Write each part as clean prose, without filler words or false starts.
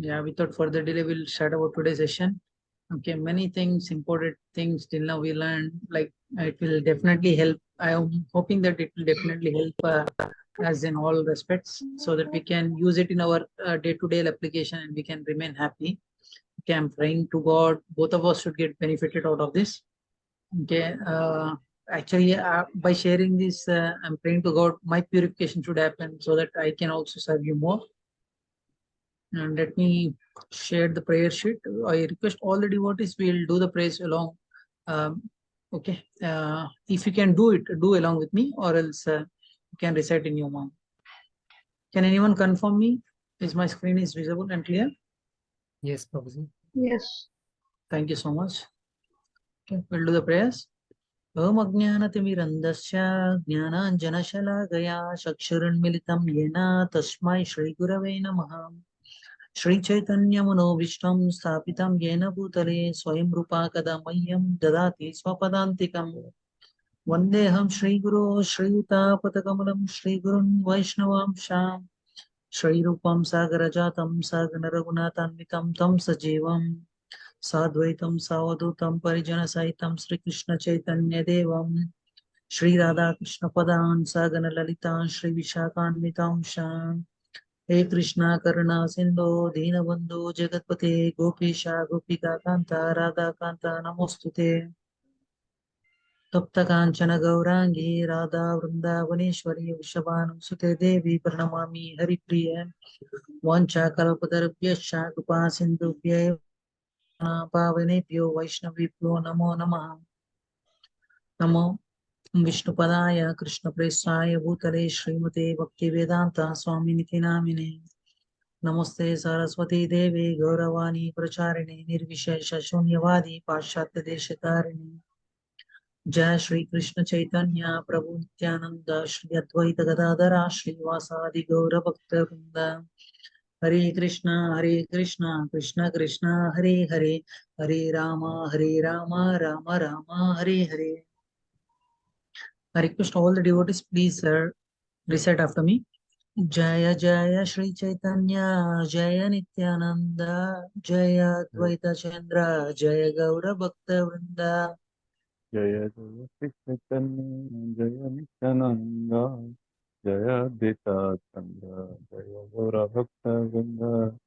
Yeah, without further delay, we'll start our today's session. Okay, many things, important things till now we learned. Like it will definitely help. I am hoping that it will definitely help us in all respects, so that we can use it in our day-to-day application and we can remain happy. Okay, I'm praying to God. Both of us should get benefited out of this. Okay, actually, by sharing this, I'm praying to God. My purification should happen so that I can also serve you more. And let me share the prayer sheet. I request all the devotees will do the prayers along. Okay, if you can do it, do along with me, or else you can recite in your mind. Can anyone confirm me? Is my screen is visible and clear? Yes, Prabhuji. Yes. Thank you so much. Okay, we'll do the prayers. Om Ajnanatimirandasya Jnananjanashalakaya Chakshuranmilitam Yena Tasmai Shri Gurave Namaha. Sri Chaitanya Manovishtam Sthapitam Yena Bhutale Swayam Rupa Kada Mahyam Dadati Swapadantikam Vandeham Shri Guru Shri Yuta Patakamulam Shri Gurun Vaishnavam Sham Shri Rupam Sagarajatam Sagana Raghunathanvitam Tam Sajivam Sadvaitam Savadutam Parijana Saitam Sri Krishna Chaitanya Devam Shri Radha Krishna Padan Sagana Lalitan Shri Vishakhanvitam Sham He Krishna Karuna Sindhu Deenabandhu Jagatpate Gopisha Gopika Kanta Radha Kanta Namostute Tapta Kanchana Gaurangi Radha Vrindavaneshwari Vrishabhanusute Devi Pranamami Haripriya Vancha Kalpatarubhyascha Kripa Sindhubhya Pavanebhyo Vaishnavibhyo Namo Namaha Namo Vishnupadaya Krishna Presaya Bhutale Srimate Bhaktivedanta Swaminiti Namine Namaste Saraswati Devi Gauravani Pracharini Nirvishesha Shunyavadi Paschatya Deshatarini Jai Sri Krishna Chaitanya Prabhu Nityananda Shri Advaita Gadadara Shri Vasadi Gaura Bhakta Vrinda Hare Krishna Krishna Krishna Hare Hare Hare Rama Rama Rama Hare Hare. I request all the devotees please recite after me. Jaya Jaya Shri Chaitanya Jaya Nityananda Jaya Advaita Chandra Jaya Gaura Bhakta Vrinda Jaya Jaya Krishna Chaitanya Jaya Nityananda Jaya Advaita Chandra Jaya Gaura Bhakta Vrinda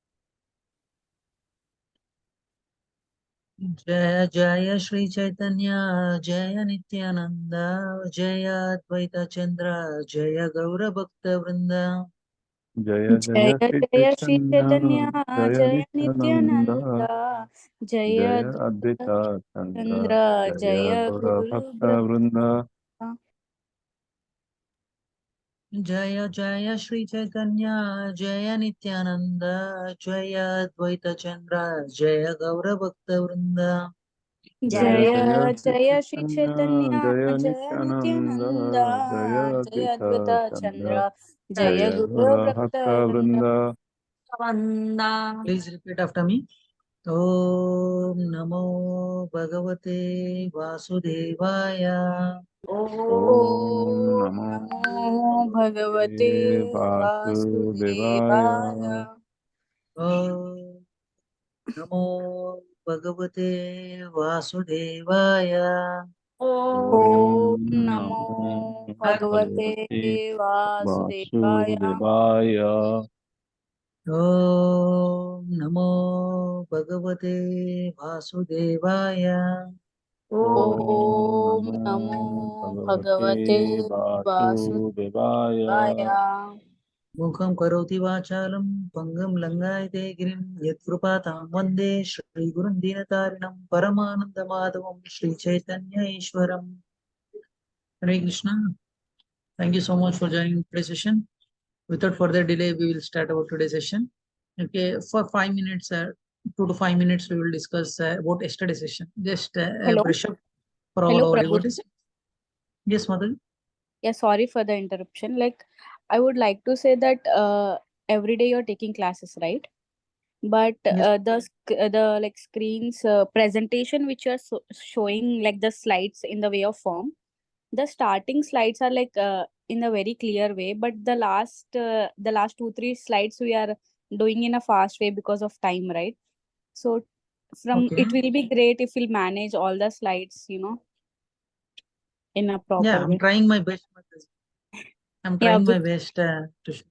Jaya Jaya Shri Chaitanya Jaya Nityananda Jaya Advaita Chandra Jaya Gaura Bhakta Vrinda Jaya Jaya Jaya Shri Jaya Shri Chaitanya Chaitanya Jaya Jaya Nityananda Nityananda Jaya Jaya Advaita Chandra Chandra Jaya Jaya Gaura Guru Bhakta Brahma Vrinda Jaya Jaya Shri Chaitanya Jaya Nityananda Jaya Advaita Chandra Jaya Gaura Bhakta Vrinda Jaya Jaya Jaya Shri Jaya Shri Chaitanya Chaitanya Jaya Jaya Nityananda Nityananda Jaya Jaya Advaita Advaita Chandra Chandra Jaya Jaya Guru Gaura Bhakta Bhakta Vrinda Vrinda. Please repeat after me. Om Namo Bhagavate Vasudevaya Om Om Namo Namo Bhagavate Bhagavate Vasudevaya Vasudevaya. Om Namo Bhagavate Vasudevaya Om Om Namo Namo Bhagavate Bhagavate Vasudevaya. Vasudevaya Om Namo Bhagavate Vasudevaya Om Om Namo Namo Bhagavate Bhagavate Vasudevaya Vasudevaya. Mukham Karoti Vachalam Pangam Langayate Girim Yatrupatam Vande Shri Gurun Dinatarinam Paramananda Madhavam Shri Chaitanya Ishwaram. Hare Krishna. Thank you so much for joining today's session. Without further delay, we will start our today's session. Okay, for 5 minutes, 2 to 5 minutes, we will discuss about yesterday's session. Just Hello. brush up for all Hello, our Prabhu. devotees. Yes, Mother. Yeah, sorry for the interruption. Like, I would like to say that every day you're taking classes, right? But Yes. the like screens presentation which you're showing like the slides in the way of form, the starting slides are like in a very clear way, but the last 2-3 slides we are doing in a fast way because of time, right? So from it Okay. will be great if we'll manage all the slides, in a Yeah, proper I'm way. trying my best. I'm Yeah, trying my best to show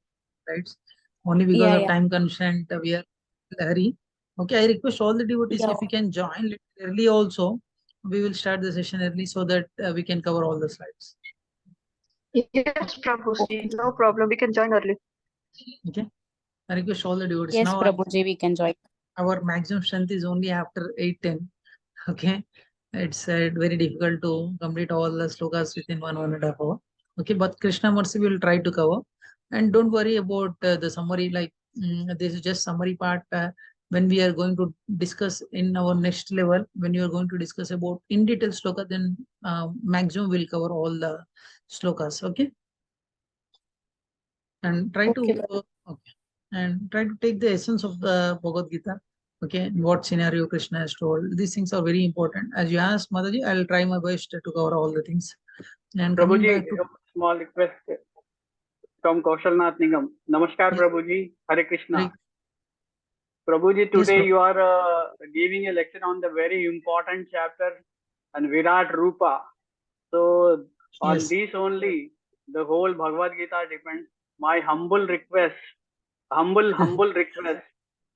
slides. Only because of yeah, time constraint, we are in a hurry. Okay, I request all the devotees yeah. if you can join little early also. We will start the session early so that we can cover all the slides. Yes, Prabhuji, Okay. no problem. We can join early. Okay, I request all the devotees. Yes, Now Prabhuji, we can join. our maximum strength is only after 8:10. Okay, it's very difficult to complete all the slokas within 1.5 hour. Okay, but Krishna Mercy we will try to cover. And don't worry about the summary, like this is just summary part. When we are going to discuss in our next level, when you are going to discuss about in detail sloka, then maximum will cover all the slokas. Okay, and try Okay. to okay, and try to take the essence of the Bhagavad Gita. Okay, in what scenario Krishna has told. These things are very important. As you asked, Mataji, I'll try my best to cover all the things. And coming Prabhuji, back to small request from Kaushalnath Nigam. Namaskar, yes, Prabhuji. Hare Krishna. right. Prabhuji, Yes, today Prabhu. you are giving a lecture on the very important chapter and Virat Rupa. So on Yes. this only, the whole Bhagavad Gita depends. My humble request, humble request,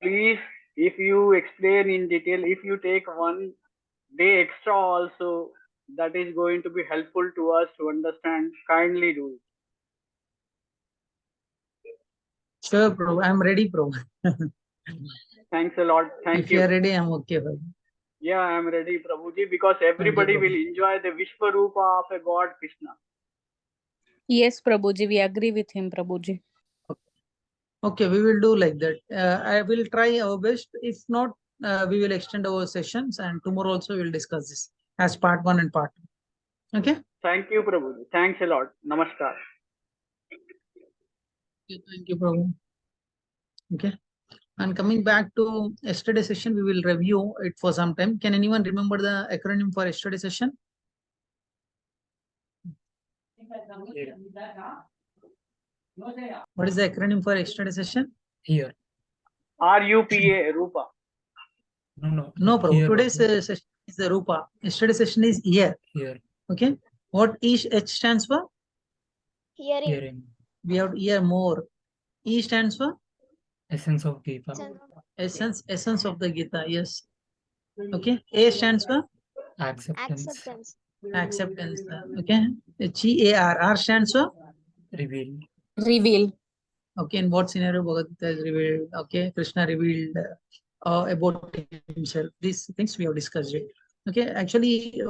please, if you explain in detail, if you take 1 day extra also, that is going to be helpful to us to understand. Kindly do it. Sure, Prabhu. I'm ready, Prabhu. Thanks a lot. Thank If you you. are ready, I'm okay. Prabhu. Yeah, I am ready, Prabhuji, because Thank you, everybody will Prabhu. enjoy the Vishwarupa of a God, Krishna. Yes, Prabhuji, we agree with him, Prabhuji. Okay, we will do like that. I will try our best. If not, we will extend our sessions, and tomorrow also we will discuss this as part 1 and part 2. Okay? Thank you, Prabhuji. Thanks a lot. Namaskar. Thank you, Prabhu. Okay. And coming back to yesterday's session, we will review it for some time. Can anyone remember the acronym for yesterday's session? What is the acronym for yesterday's session? Here. RUPA, Rupa. No, No, Prabhu. here Today's also. session is the Rupa. Yesterday's session is year. Here. Okay. What each H stands for? Hearing. We have year more. E stands for Essence of Gita. essence of the Gita. Yes. Okay. A stands for Acceptance. acceptance. Okay. GAR. R stands for Reveal. Reveal. okay. In what scenario Bhagavad Gita is revealed? Okay. Krishna revealed about himself. These things we have discussed it. Okay. Actually,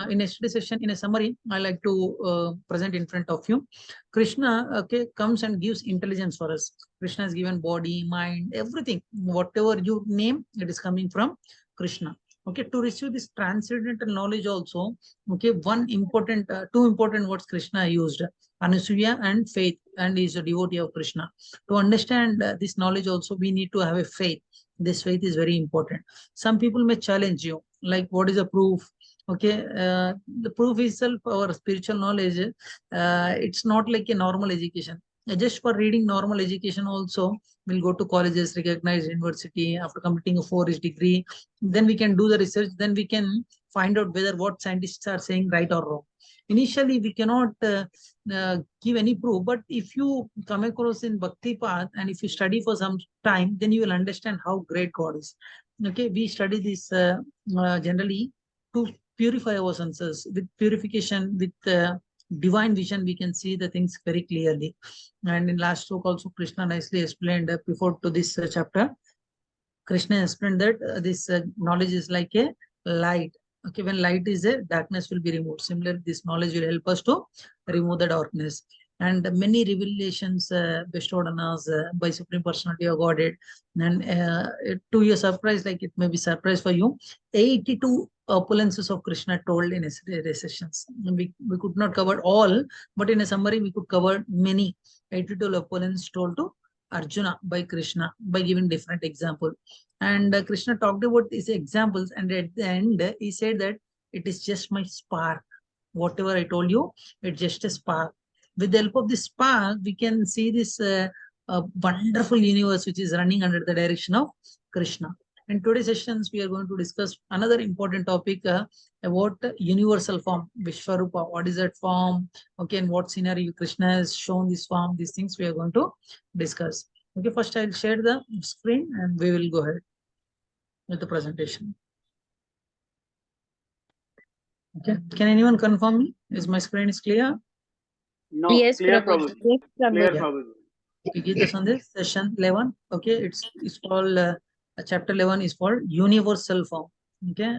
in yesterday's session, in a summary, I like to present in front of you. Krishna, okay, comes and gives intelligence for us. Krishna has given body, mind, everything. Whatever you name, it is coming from Krishna. Okay, to receive this transcendental knowledge also, okay, two important words Krishna used, Anusuya and faith, and is a devotee of Krishna. To understand this knowledge also, we need to have a faith. This faith is very important. Some people may challenge you, like, what is the proof? Okay, the proof itself, our spiritual knowledge, it's not like a normal education. Just for reading normal education also, we'll go to colleges, recognized university, after completing a 4-year degree, then we can do the research, then we can find out whether what scientists are saying right or wrong. Initially, we cannot give any proof, but if you come across in bhakti path and if you study for some time, then you will understand how great God is. Okay, we study this generally to purify our senses. With purification, with divine vision, we can see the things very clearly. And in last talk also, Krishna nicely explained before to this chapter. Krishna explained that this knowledge is like a light. Okay, when light is there, darkness will be removed. Similarly, this knowledge will help us to remove the darkness. And many revelations bestowed on us by Supreme Personality of Godhead. And to your surprise, like it may be surprise for you, 82 opulences of Krishna told in yesterday's sessions. We could not cover all, but in a summary, we could cover many. 82 opulences told to Arjuna by Krishna by giving different example. And Krishna talked about these examples, and at the end, he said that it is just my spark. Whatever I told you, it's just a spark. With the help of this spark, we can see this a wonderful universe which is running under the direction of Krishna. In today's sessions, we are going to discuss another important topic about universal form, Vishwarupa. What is that form? Okay, in what scenario Krishna has shown this form? These things we are going to discuss. Okay, first I'll share the screen and we will go ahead with the presentation. Okay, can anyone confirm me? Is my screen is clear? No, Yes, clear, Prabhuji. Prabhuji. Yes, Clear, Prabhuji. Prabhuji. Okay, Gita Sandesh, session 11. Okay, it's called chapter 11 is called universal form. Okay,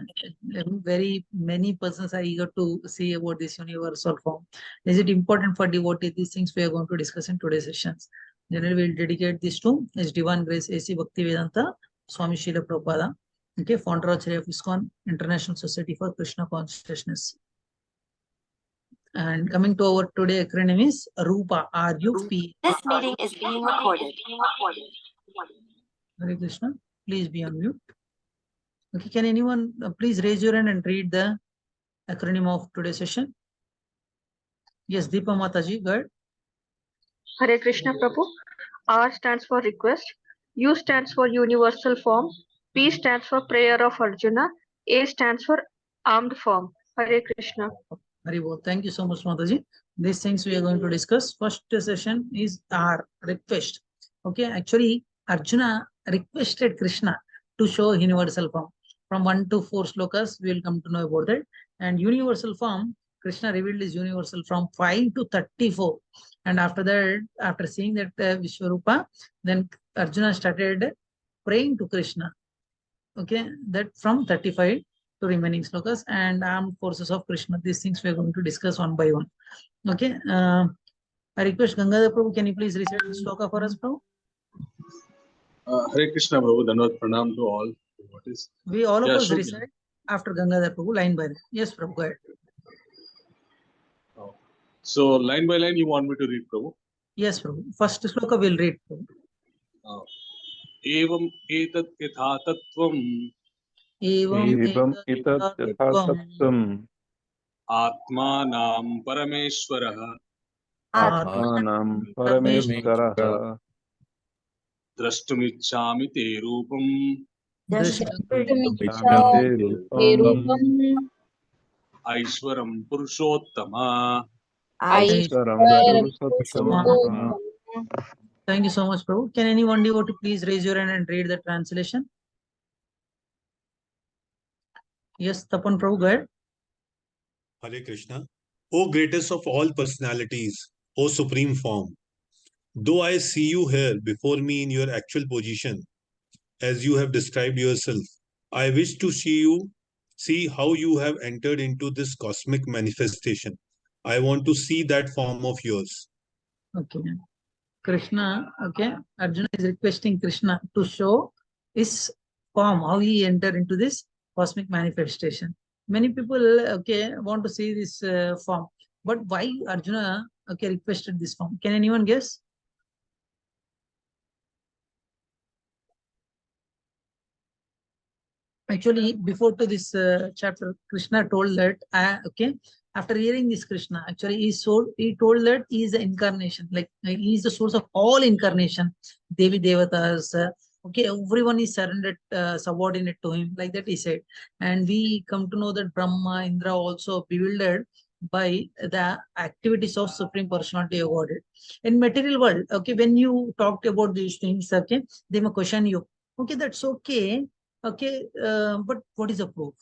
very many persons are eager to see about this universal form. Is it important for devotee? These things we are going to discuss in today's sessions. Generally, we'll dedicate this to His Divine Grace A.C. Bhaktivedanta Swami Srila Prabhupada. Okay, founder of iskcon, International Society for Krishna Consciousness. And coming to our today acronym is Rupa, R-U-P. This meeting is being recorded. Hare Krishna, please be on mute. Okay, can anyone please raise your hand and read the acronym of today's session? Yes, Deepa Mataji, go ahead. Hare Krishna Prabhu. R stands for request. U stands for universal form. P stands for prayer of Arjuna. A stands for armed form. Hare Krishna. Very well. Thank you so much, Mataji. These things we are going to discuss. First session is R, request. Okay, actually, Arjuna requested Krishna to show universal form. From 1 to 4 slokas, we will come to know about that. And universal form, Krishna revealed his universal from 5 to 34. And after that, after seeing that Vishwarupa, then Arjuna started praying to Krishna. Okay, that from 35 to remaining slokas and armed forces of Krishna. These things we are going to discuss one by one. Okay, I request Gangadhar Prabhu, can you please recite the sloka for us, Prabhu? Hare Krishna, Prabhu. Dhanavad pranam to all. What is? We all of Yeah, us sure. recite after Gangadhar Prabhu, line by line. Yes, Prabhu, go ahead. Oh. So, line by line, you want me to read, Prabhu? Yes, Prabhu. First sloka will read, Prabhu. Evam etat yatha tattvam Evam itat yathatatvam atmanam parameshwarah atmanam parameshwarah drashtumichhami te rupam Shamite rupam aishwaram purushottama. Aishwaram Purushottama. Thank you so much, Prabhu. Can anyone devotee please raise your hand and read the translation? Yes, Tapan Prabhu, go ahead. Hare Krishna. O greatest of all personalities, O supreme form, though I see you here before me in your actual position, as you have described yourself, I wish to see how you have entered into this cosmic manifestation. I want to see that form of yours. Okay. Krishna, okay, Arjuna is requesting Krishna to show his form, how he entered into this cosmic manifestation. Many people, okay, want to see this form, but why Arjuna, okay, requested this form? Can anyone guess? Actually, before to this chapter, Krishna told that, okay, after hearing this Krishna, actually he told that he is the incarnation, like he is the source of all incarnation, Devi Devatas, okay, everyone is surrendered, subordinate to him, like that he said. And we come to know that Brahma, Indra also bewildered by the activities of Supreme Personality of Godhead. In material world, okay, when you talked about these things, okay, they may question you, okay, that's okay, okay, but what is the proof?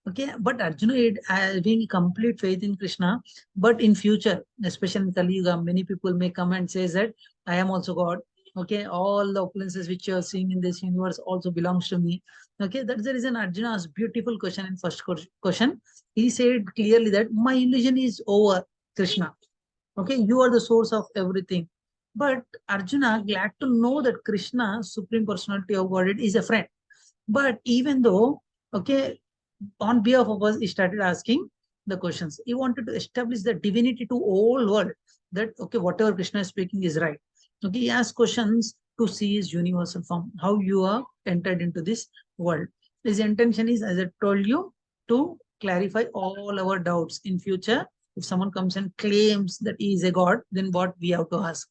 Okay, but Arjuna having complete faith in Krishna, but in future, especially in Kali Yuga, many people may come and say that I am also God. Okay, all the opulences which you are seeing in this universe also belongs to me. Okay, that's the reason Arjuna asked beautiful question in first question. He said clearly that my illusion is over, Krishna. Okay, you are the source of everything. But Arjuna glad to know that Krishna, Supreme Personality of Godhead, is a friend. But even though, okay, on behalf of us, he started asking the questions. He wanted to establish the divinity to all world, that, okay, whatever Krishna is speaking is right. Okay, he asked questions to see his universal form, how you are entered into this world. His intention is, as I told you, to clarify all our doubts. In future, If someone comes and claims that he is a god, then what we have to ask?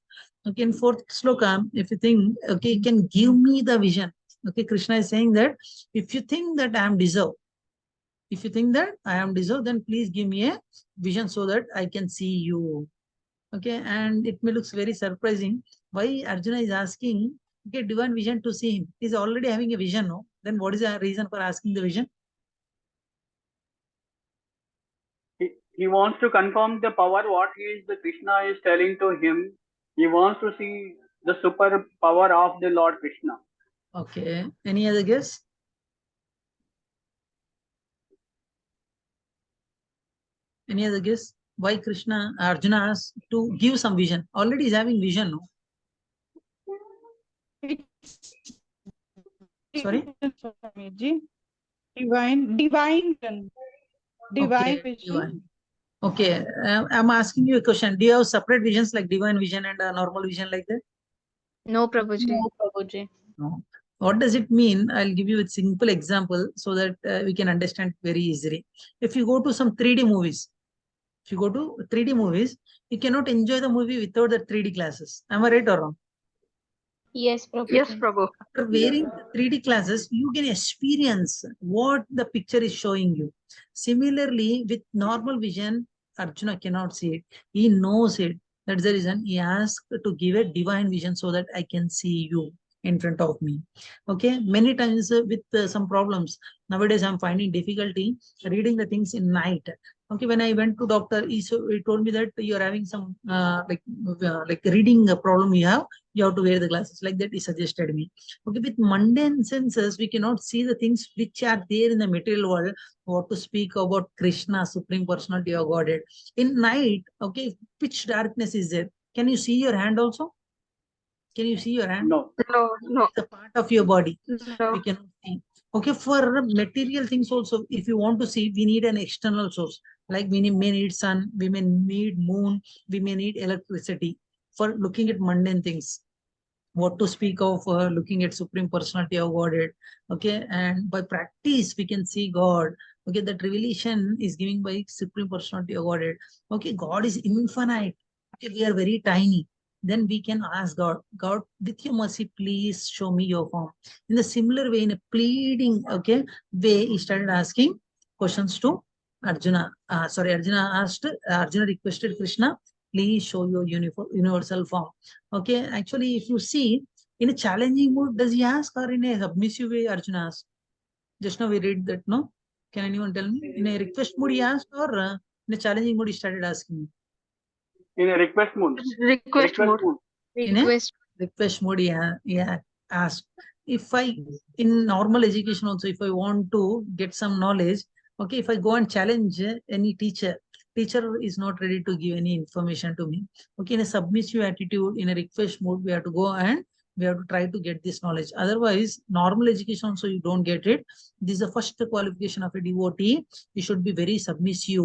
Okay, in fourth sloka, if you think, okay, you can give me the vision. Okay, Krishna is saying that if you think that I am deserved, if you think that I am deserved, then please give me a vision so that I can see you. Okay, and it may looks very surprising why Arjuna is asking, okay, divine vision to see him. He's already having a vision, no? Then what is the reason for asking the vision? He wants to confirm the power what the Krishna is telling to him. He wants to see the super power of the Lord Krishna. Okay, any other guess? Any other guess? Why Arjuna asked to give some vision? Already he's having vision, no? Sorry? Divine vision. Okay, divine. Okay, I'm asking you a question. Do you have separate visions like divine vision and normal vision like that? No, Prabhuji. No, Prabhuji. No. What does it mean? I'll give you a simple example so that we can understand very easily. If you go to some 3D movies, if you go to 3D movies, you cannot enjoy the movie without the 3D glasses. Am I right or wrong? Yes, Prabhuji. Yes, Prabhu. After wearing the 3D glasses, you can experience what the picture is showing you. Similarly, with normal vision, Arjuna cannot see it. He knows it. That's the reason he asked to give a divine vision so that I can see you in front of me. Okay, many times with some problems, nowadays I'm finding difficulty reading the things in night. Okay, when I went to doctor, he told me that you're having some like reading problem you have to wear the glasses. Like that he suggested me. Okay, with mundane senses, we cannot see the things which are there in the material world. What to speak about Krishna, Supreme Personality of Godhead. In night, okay, pitch darkness is there. Can you see your hand also? Can you see your hand? No. No. It's a part of your body. No. We cannot see. Okay, for material things also, if you want to see, we need an external source. Like we may need sun, we may need moon, we may need electricity for looking at mundane things. What to speak of looking at Supreme Personality of Godhead. Okay, and by practice, we can see God. Okay, that revelation is given by Supreme Personality of Godhead. Okay, God is infinite. Okay, we are very tiny. Then we can ask God, God, with your mercy, please show me your form. In the similar way, in a pleading, okay, way, he started asking questions to Arjuna. Arjuna requested Krishna, please show your universal form. Okay, actually, if you see, in a challenging mood, does he ask, or in a submissive way, Arjuna asks? Just now we read that, no? Can anyone tell me? In a request mood he asked, or in a challenging mood he started asking? In a request mode. Request mode. In a request mode he asked. If in normal education also, if I want to get some knowledge, okay, if I go and challenge any teacher is not ready to give any information to me. Okay, in a submissive attitude, in a request mode, we have to go and we have to try to get this knowledge. Otherwise, normal education also you don't get it. This is the first qualification of a devotee. You should be very submissive.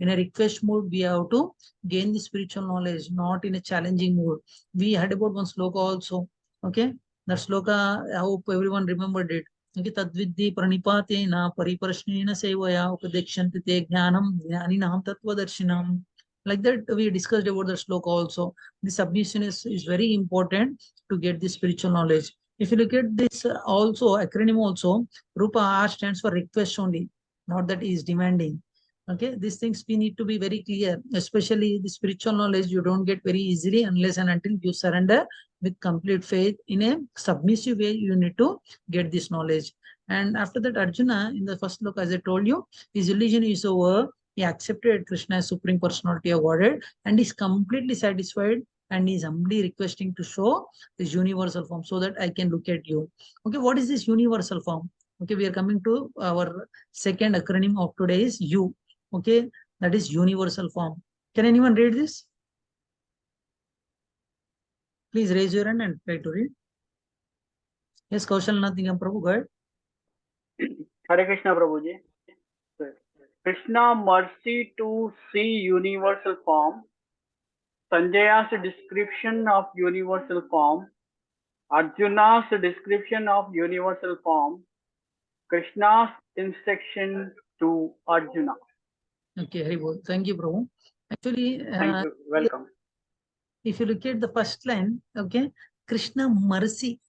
In a request mode, we have to gain the spiritual knowledge, not in a challenging mood. We had about one sloka also. Okay, that sloka, I hope everyone remembered it. Okay, tadviddi pranipatena pariprashnena sevaya upadekshante te jnanam jnaninam tattvadarsinam. Like that, we discussed about the sloka also. The submission is very important to get the spiritual knowledge. If you look at this also, acronym also, Rupa R stands for request only, not that he is demanding. Okay, these things we need to be very clear, especially the spiritual knowledge you don't get very easily unless and until you surrender with complete faith in a submissive way. You need to get this knowledge. And after that, Arjuna, in the first look, as I told you, his illusion is over. He accepted Krishna as Supreme Personality of Godhead and is completely satisfied, and is humbly requesting to show this universal form so that I can look at you. Okay, what is this universal form? Okay, we are coming to our second acronym of today is U. Okay, that is universal form. Can anyone read this? Please raise your hand and try to read. Yes, Kaushalnath Prabhu, go ahead. Hare Krishna Prabhuji. Krishna Mercy to see universal form. Sanjaya's description of universal form. Arjuna's description of universal form. Krishna's instruction to Arjuna. Okay, Haribol. Thank you, Prabhu. Actually, Thank you. Welcome. if you look at the first line, okay, Krishna mercy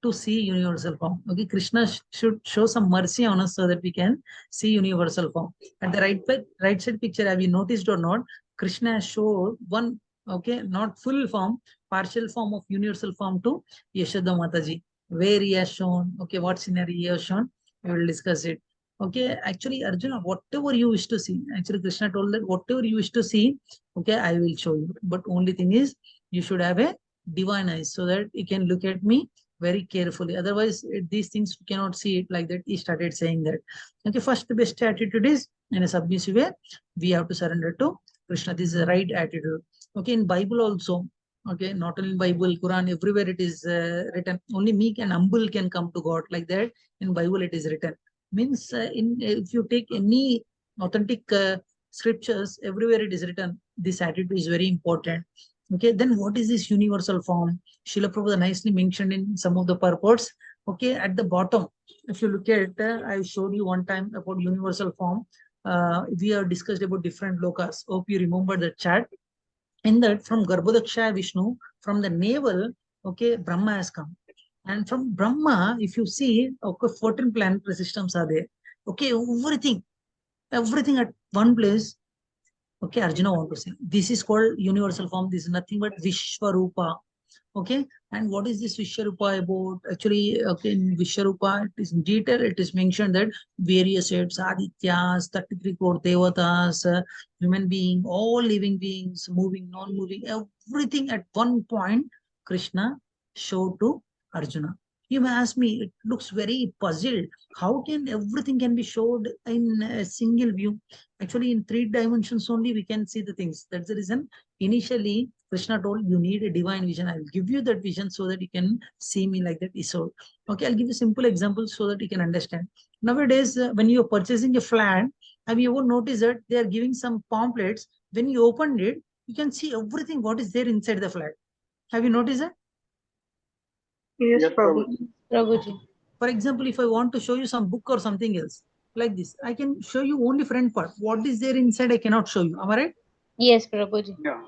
to see universal form. Okay, Krishna should show some mercy on us so that we can see universal form. At the right side picture, have you noticed or not? Krishna has showed one, okay, not full form, partial form of universal form to Yashoda Mataji. Where he has shown, okay, what scenario he has shown, we will discuss it. Okay, actually, Arjuna, whatever you wish to see, actually, Krishna told that whatever you wish to see, okay, I will show you. But only thing is, you should have a divine eyes so that you can look at me very carefully. Otherwise, these things you cannot see it like that. He started saying that. Okay, first, the best attitude is in a submissive way. We have to surrender to Krishna. This is the right attitude. Okay, in Bible also. Okay, not only in Bible, Quran, everywhere it is written. Only meek and humble can come to God. Like that, in Bible it is written. Means if you take any authentic scriptures, everywhere it is written. This attitude is very important. Okay, then what is this universal form? Srila Prabhupada nicely mentioned in some of the purports. Okay, at the bottom, if you look at, I showed you one time about universal form. We have discussed about different lokas. Hope you remember the chart. In that, from Garbhodakshaya Vishnu, from the navel, okay, Brahma has come. And from Brahma, if you see, okay, 14 planetary systems are there. Okay, everything at one place. Okay, Arjuna want to say. This is called universal form. This is nothing but Vishwarupa. Okay, and what is this Vishwarupa about? Actually, okay, in Vishwarupa, it is in detail, it is mentioned that various shapes, Adityas, 33 crore Devatas, human being, all living beings, moving, non-moving, everything at one point, Krishna showed to Arjuna. You may ask me, it looks very puzzled. How can everything can be showed in a single view? Actually, in 3 dimensions only, we can see the things. That's the reason. Initially, Krishna told you need a divine vision. I will give you that vision so that you can see me like that. So, okay, I'll give you simple examples so that you can understand. Nowadays, when you are purchasing a flat, have you ever noticed that they are giving some pamphlets? When you open it, you can see everything what is there inside the flat. Have you noticed that? Yes, Yes, Prabhu. Prabhuji. For example, if I want to show you some book or something else like this, I can show you only front part. What is there inside, I cannot show you. Am I right? Yes, Prabhuji. Yeah.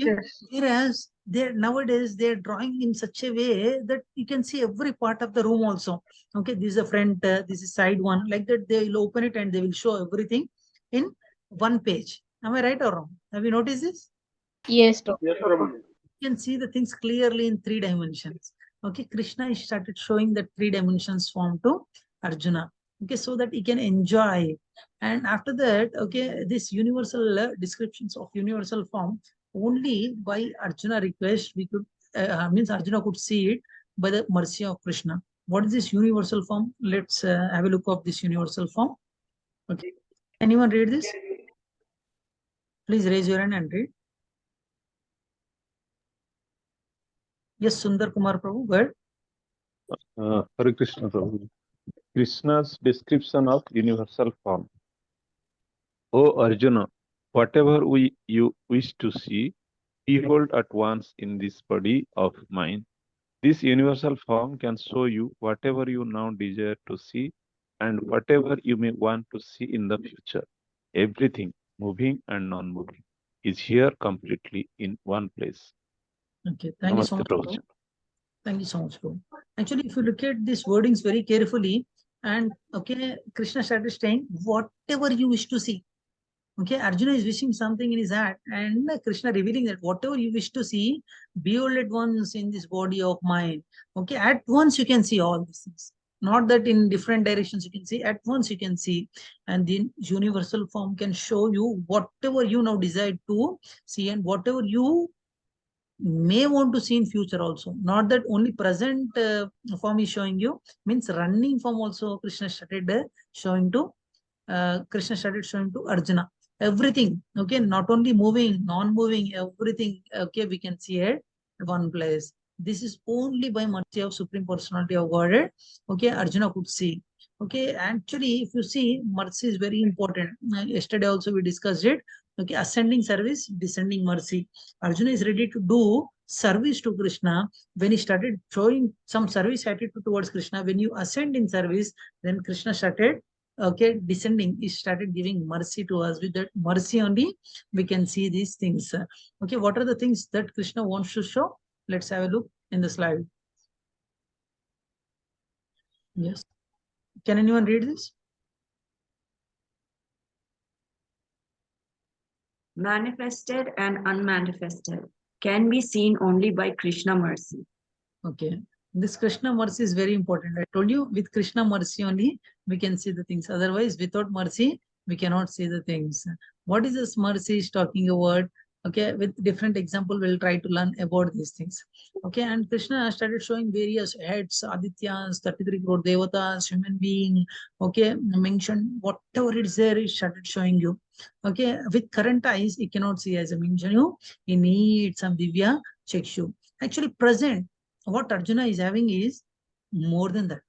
Okay? Yes. Whereas nowadays they're drawing in such a way that you can see every part of the room also. Okay, this is a front, this is side one. Like that, they will open it and they will show everything in one page. Am I right or wrong? Have you noticed this? Yes, Prabhuji. Yes, Prabhu. You can see the things clearly in 3 dimensions. Okay, Krishna started showing the 3 dimensions form to Arjuna. Okay, so that he can enjoy. And after that, okay, this universal descriptions of universal form, only by Arjuna request, we could, means Arjuna could see it by the mercy of Krishna. What is this universal form? Let's have a look of this universal form. Okay, anyone read this? Please raise your hand and read. Yes, Sundar Kumar Prabhu, go ahead. Hare Krishna Prabhu. Krishna's description of universal form. O Arjuna, whatever you wish to see, behold at once in this body of mine. This universal form can show you whatever you now desire to see and whatever you may want to see in the future. Everything, moving and non-moving, is here completely in one place. Okay, thank you so Namaste, much. Prabhuji. Thank you so much, Prabhu. Actually, if you look at these wordings very carefully, and okay, Krishna started saying, whatever you wish to see. Okay, Arjuna is wishing something in his heart, and Krishna revealing that whatever you wish to see, behold at once in this body of mine. Okay, at once you can see all these things. Not that in different directions you can see, at once you can see. And the universal form can show you whatever you now desire to see and whatever you may want to see in future also. Not that only present form is showing you, means running form also Krishna started showing to Arjuna. Everything, okay, not only moving, non-moving, everything, okay, we can see at one place. This is only by mercy of Supreme Personality of Godhead, okay, Arjuna could see. Okay, actually, if you see, mercy is very important. Yesterday also we discussed it. Okay, ascending service, descending mercy. Arjuna is ready to do service to Krishna. When he started showing some service attitude towards Krishna, when you ascend in service, then Krishna started okay, descending, he started giving mercy to us. With that mercy only, we can see these things. Okay, what are the things that Krishna wants to show? Let's have a look in the slide. Yes. Can anyone read this? Manifested and unmanifested can be seen only by Krishna mercy. Okay. This Krishna mercy is very important. I told you, with Krishna mercy only, we can see the things. Otherwise, without mercy, we cannot see the things. What is this mercy is talking about? Okay, with different example, we'll try to learn about these things. Okay, and Krishna started showing various heads, Adityas, 33 crore devatas, human being. Okay, mentioned whatever it is there, he started showing you. Okay, with current eyes, he cannot see, as I mentioned you. He needs some divya chakshu. Actually, present, what Arjuna is having is more than that.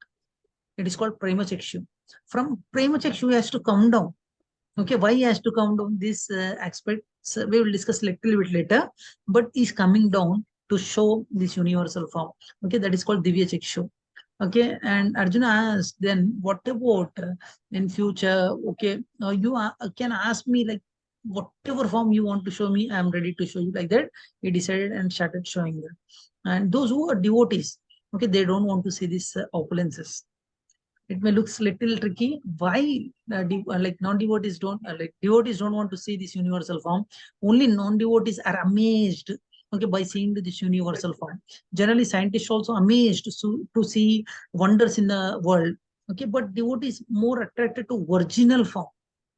It is called prema chakshu. From prema chakshu, he has to come down. Okay, why he has to come down? This aspect we will discuss a little bit later, but he's coming down to show this universal form. Okay, that is called divya chakshu. Okay, and Arjuna asked, then what about in future? Okay, you can ask me, like, whatever form you want to show me, I am ready to show you. Like that, he decided and started showing that. And those who are devotees, okay, they don't want to see these opulences. It may look little tricky. Why like non-devotees don't like devotees don't want to see this universal form? Only non-devotees are amazed, okay, by seeing this universal form. Generally, scientists also amazed to see wonders in the world. Okay, but devotees more attracted to original form,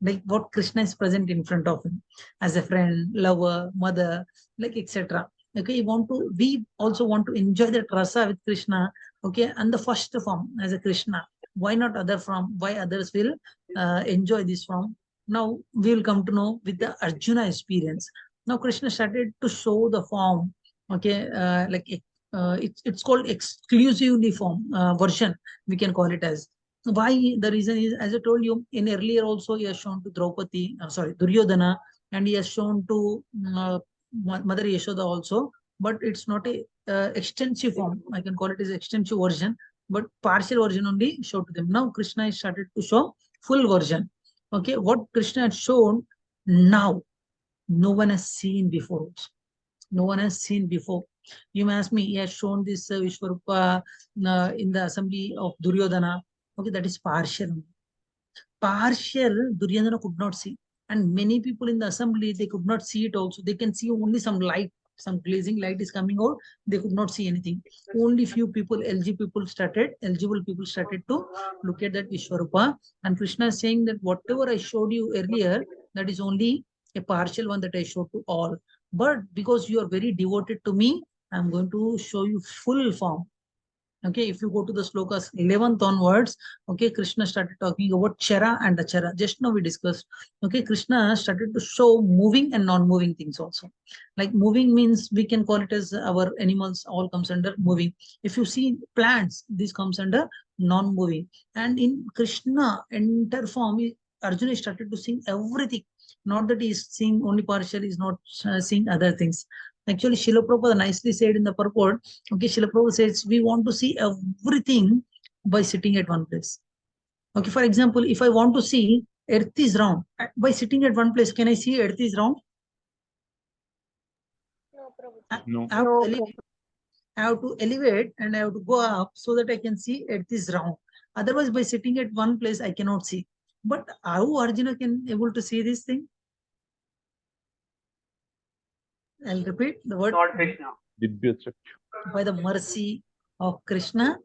like what Krishna is present in front of him as a friend, lover, mother, like etc. Okay, we also want to enjoy that rasa with Krishna. Okay, and the first form as a Krishna. Why not other form? Why others will enjoy this form? Now we will come to know with the Arjuna experience. Now Krishna started to show the form. Okay, it's called exclusively form version. We can call it as. Why? The reason is, as I told you, in earlier also he has shown to Draupadi, Duryodhana, and he has shown to Mother Yashoda also. But it's not a extensive form. I can call it as extensive version, but partial version only showed to them. Now Krishna has started to show full version. Okay, what Krishna had shown now, no one has seen before. No one has seen before. You may ask me, he has shown this Vishwarupa in the assembly of Duryodhana. Okay, that is partial. Partial, Duryodhana could not see. And many people in the assembly, they could not see it also. They can see only some light, some blazing light is coming out. They could not see anything. Only few people, eligible people started to look at that Vishwarupa. And Krishna is saying that whatever I showed you earlier, that is only a partial one that I showed to all. But because you are very devoted to me, I'm going to show you full form. Okay, if you go to the slokas 11th onwards, okay, Krishna started talking about Chara and Achara. Just now we discussed. Okay, Krishna started to show moving and non-moving things also. Like moving means we can call it as our animals, all comes under moving. If you see plants, this comes under non-moving. And in Krishna, entire form, Arjuna started to sing everything. Not that he is seeing only partial, he is not seeing other things. Actually, Srila Prabhupada nicely said in the purport, okay, Srila Prabhupada says, we want to see everything by sitting at one place. Okay, for example, if I want to see earth is round, by sitting at one place, can I see earth is round? No. I have to elevate and I have to go up so that I can see earth is round. Otherwise, by sitting at one place, I cannot see. But how Arjuna can able to see this thing? I'll repeat the word. Lord Krishna. By the mercy of Krishna,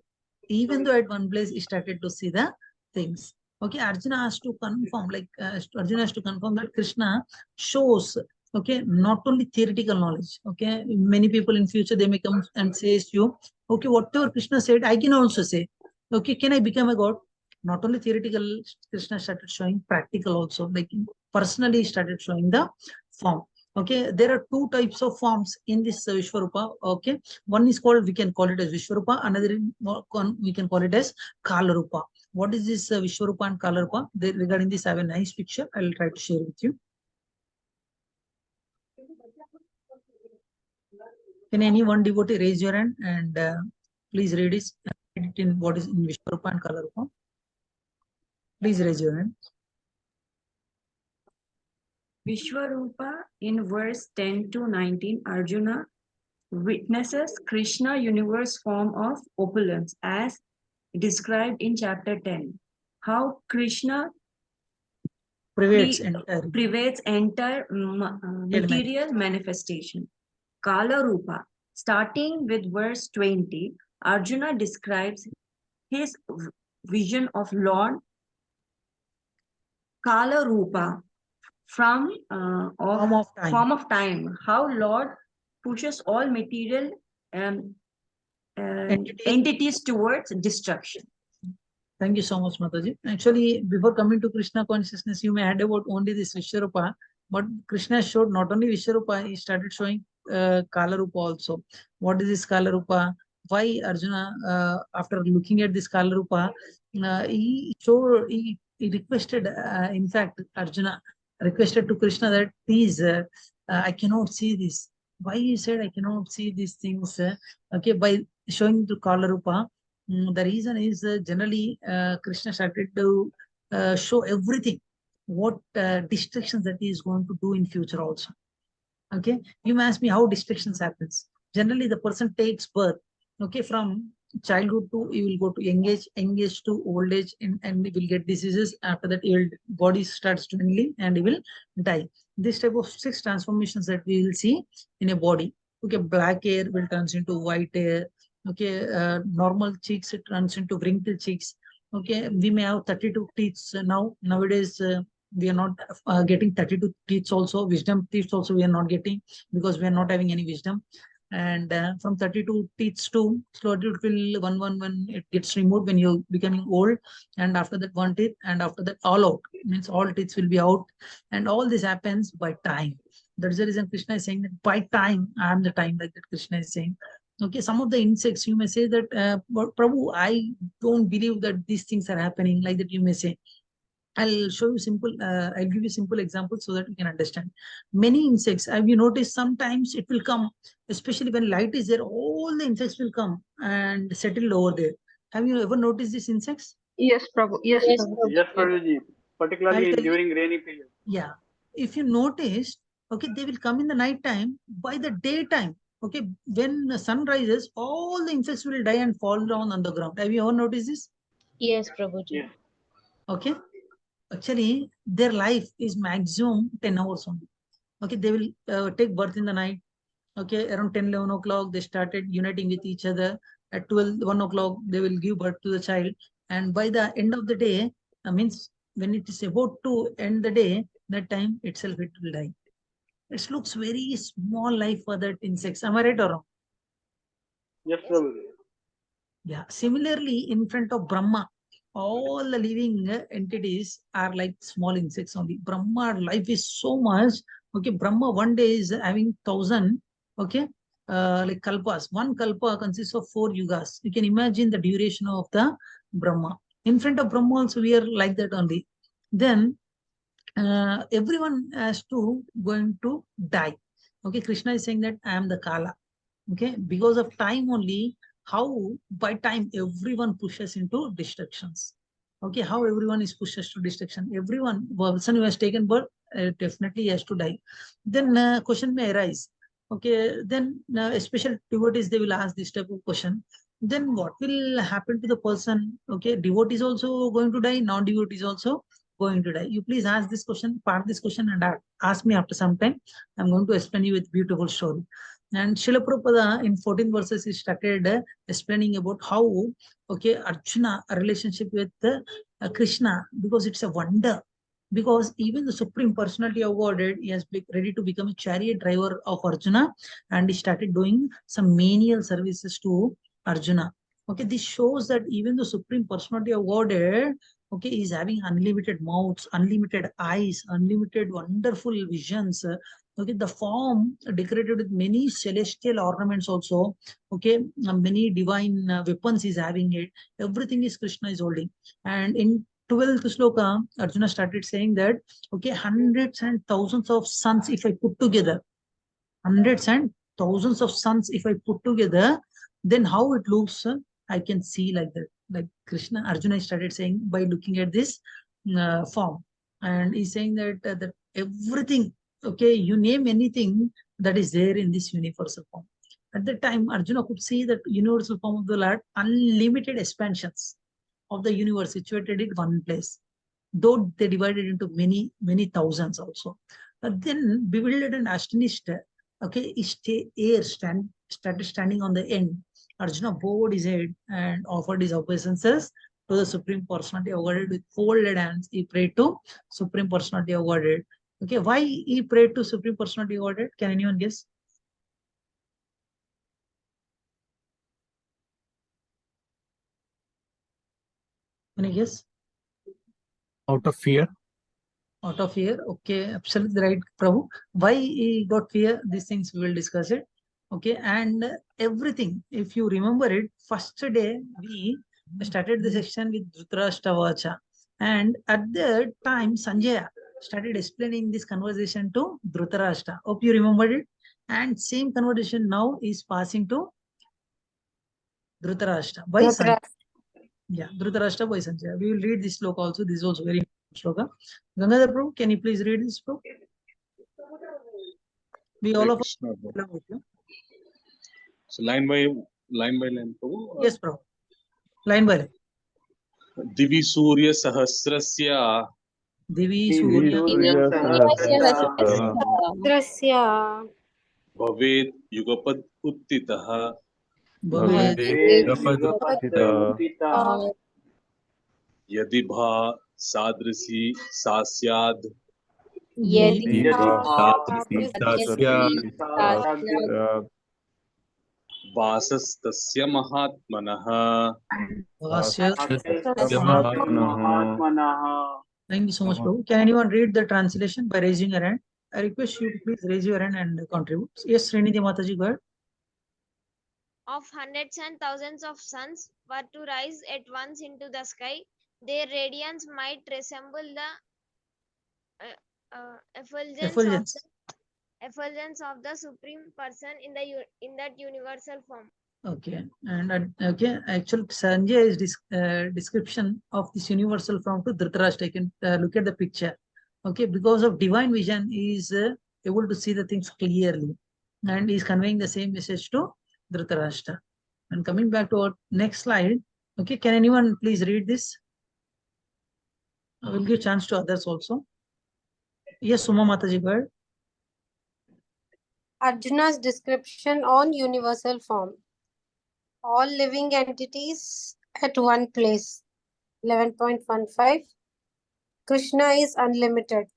even though at one place he started to see the things. Okay, Arjuna has to confirm, Arjuna has to confirm that Krishna shows, okay, not only theoretical knowledge. Okay, many people in future, they may come and say to you, okay, whatever Krishna said, I can also say. Okay, can I become a god? Not only theoretical, Krishna started showing practical also, like personally started showing the form. Okay, there are two types of forms in this Vishwarupa. Okay, one is called, we can call it as Vishwarupa, another we can call it as Kalarupa. What is this Vishwarupa and Kalarupa? Regarding this, I have a nice picture. I will try to share with you. Can any one devotee raise your hand and please read it in what is in Vishwarupa and Kalarupa? Please raise your hand. Vishwarupa, in verse 10 to 19, Arjuna witnesses Krishna universe form of opulence as described in chapter 10. How Krishna Privates entire material manifestation. Kala Rupa, starting with verse 20, Arjuna describes his vision of Lord Kala Rupa from form of time. How Lord pushes all material entities towards destruction. Thank you so much, Mataji. Actually, before coming to Krishna consciousness, you may had about only this Vishwarupa, but Krishna showed not only Vishwarupa, he started showing Kala Rupa also. What is this Kala Rupa? Why Arjuna, after looking at this Kala Rupa, he requested, in fact, Arjuna requested to Krishna that please, I cannot see this. Why he said I cannot see these things? Okay, by showing to Kala Rupa, the reason is generally Krishna started to show everything, what distractions that he is going to do in future also. Okay, you may ask me how distractions happens. Generally, the person takes birth. Okay, from childhood to he will go to young age to old age, and he will get diseases. After that, body starts dwindling and he will die. This type of 6 transformations that we will see in a body. Okay, black hair will turns into white hair. Okay, normal cheeks, it turns into wrinkled cheeks. Okay, we may have 32 teeth now. Nowadays, we are not getting 32 teeth also. Wisdom teeth also we are not getting because we are not having any wisdom. And from 32 teeth to slowly it will one it gets removed when you're becoming old, and after that 1 teeth, and after that all out, means all teeth will be out, and all this happens by time. That's the reason Krishna is saying that by time, I am the time, like that Krishna is saying. Okay, some of the insects you may say that, but Prabhu, I don't believe that these things are happening, like that you may say. I'll show you simple, I'll give you simple examples so that you can understand. Many insects, have you noticed sometimes it will come, especially when light is there, all the insects will come and settle over there. Have you ever noticed these insects? Yes, Prabhu. Yes, Prabhu. Yes, Prabhuji. Particularly during rainy period. Yeah. If you notice, okay, they will come in the night time. By the daytime, okay, when the sun rises, all the insects will die and fall down on the ground. Have you ever noticed this? Yes, Prabhuji. Yes. Okay. Actually, their life is maximum 10 hours only. Okay, they will take birth in the night. Okay, around 10, 11 o'clock, they started uniting with each other. At 12, 1 o'clock, they will give birth to the child. And by the end of the day, means when it is about to end the day, that time itself it will die. It looks very small life for that insects. Am I right or wrong? Yes, Prabhuji. Yeah. Similarly, in front of Brahma, all the living entities are like small insects only. Brahma life is so much. Okay, Brahma one day is having 1,000. Okay, like kalpas. One kalpa consists of 4 yugas. You can imagine the duration of the Brahma. In front of Brahma also we are like that only. Then everyone has to going to die. Okay, Krishna is saying that I am the Kala. Okay, because of time only, how by time everyone pushes into destructions. Okay, how everyone is pushes to destruction. Everyone, person who has taken birth definitely has to die. Then question may arise. Okay, then special devotees, they will ask this type of question. Then what will happen to the person? Okay, devotees also going to die, non-devotees also going to die. You please ask this question, park this question, and ask me after some time. I'm going to explain you with beautiful story. And Srila Prabhupada in 14 verses he started explaining about how, okay, Arjuna, a relationship with Krishna, because it's a wonder. Because even the Supreme Personality of Godhead, he has been ready to become a chariot driver of Arjuna, and he started doing some menial services to Arjuna. Okay, this shows that even the Supreme Personality of Godhead, okay, is having unlimited mouths, unlimited eyes, unlimited wonderful visions. Okay, the form decorated with many celestial ornaments also. Okay, many divine weapons is having it. Everything is Krishna is holding. And in 12th sloka, Arjuna started saying that, okay, hundreds and thousands of suns if I put together, hundreds and thousands of suns if I put together, then how it looks, I can see like that. Like Krishna, Arjuna started saying by looking at this, form, and he's saying that that everything, okay, you name anything that is there in this universal form. At that time, Arjuna could see that universal form of the Lord, unlimited expansions of the universe situated in one place, though they divided into many thousands also. But then, bewildered and astonished, okay, started standing on the end. Arjuna bowed his head and offered his obeisances to the Supreme Personality of Godhead with folded hands. He prayed to Supreme Personality of Godhead. Okay, why he prayed to Supreme Personality of Godhead? Can anyone guess? Any guess? Out of fear. Out of fear. Okay, absolutely right, Prabhu. Why he got fear? These things we will discuss it. Okay, and everything, if you remember it, first day we started the section with Dhritarashtravacha, and at the time Sanjaya started explaining this conversation to Dhritarashtra. Hope you remembered it. And same conversation now is passing to Dhritarashtra by Sanjaya. Yeah, Dhritarashtra by Sanjaya. We will read this sloka also. This is also very important sloka. Gangadhar Prabhu, can you please read this sloka? We all of us. So line by line, Prabhu. Yes, Prabhu. Line by line. Divi Surya Sahasrasya. Divi Surya Sahasrasya. Bhavet Yugapad Uttitaha. Yadi Bha Sadrisi Sasyad. Vasastasya Mahatmanaha. Thank you so much, Prabhu. Can anyone read the translation by raising your hand? I request you to please raise your hand and contribute. Yes, Srinidhi Mataji, go ahead. Of hundreds and thousands of suns were to rise at once into the sky, their radiance might resemble the effulgence of the Supreme Person in that universal form. Okay, and okay, actual Sanjay is description of this universal form to Dhritarashtra. You can look at the picture. Okay, because of divine vision, he is able to see the things clearly, and he is conveying the same message to Dhritarashtra. And coming back to our next slide, okay, can anyone please read this? I will give chance to others also. Yes, Suma Mataji, go ahead. Arjuna's description on universal form. All living entities at one place. 11.15. Krishna is unlimited.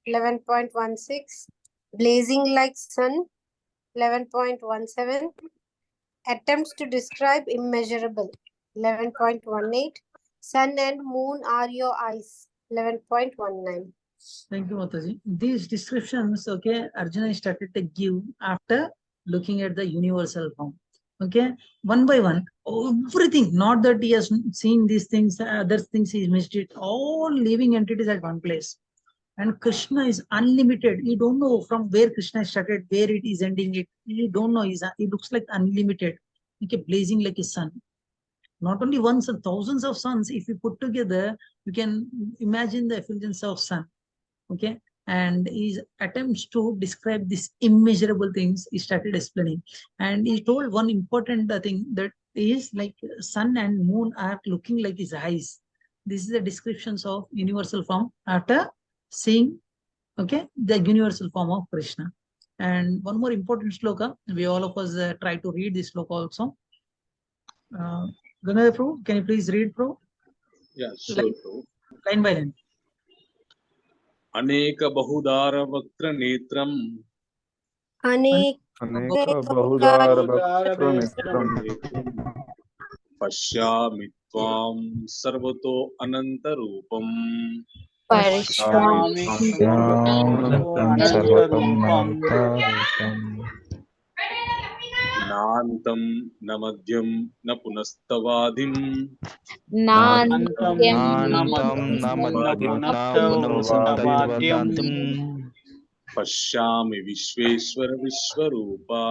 11.16. Blazing like sun. 11.17. Attempts to describe immeasurable. 11.18. Sun and moon are your eyes. 11.19. Thank you, Mataji. These descriptions, okay, Arjuna started to give after looking at the universal form. Okay, one by one, everything, not that he has seen these things, other things he missed it, all living entities at one place. And Krishna is unlimited. You don't know from where Krishna started, where it is ending it. You don't know. It looks like unlimited. Okay, blazing like a sun. Not only one sun, thousands of suns. If you put together, you can imagine the effulgence of sun. Okay, and his attempts to describe these immeasurable things, he started explaining. And he told one important thing, that is like sun and moon are looking like his eyes. This is the descriptions of universal form after seeing, okay, the universal form of Krishna. And one more important sloka, we all of us try to read this sloka also. Gangadhar Prabhu, can you please read, Prabhu? Yeah, sure, Prabhu. Line by line. Aneka Bahudara Vaktra Netram. Aneka Bahudara Vaktra Pashyami Tvam Sarvato Anantarupam. Nantam Namadhyam Napunastavadim. Pashyami Vishveshwara Vishwarupa.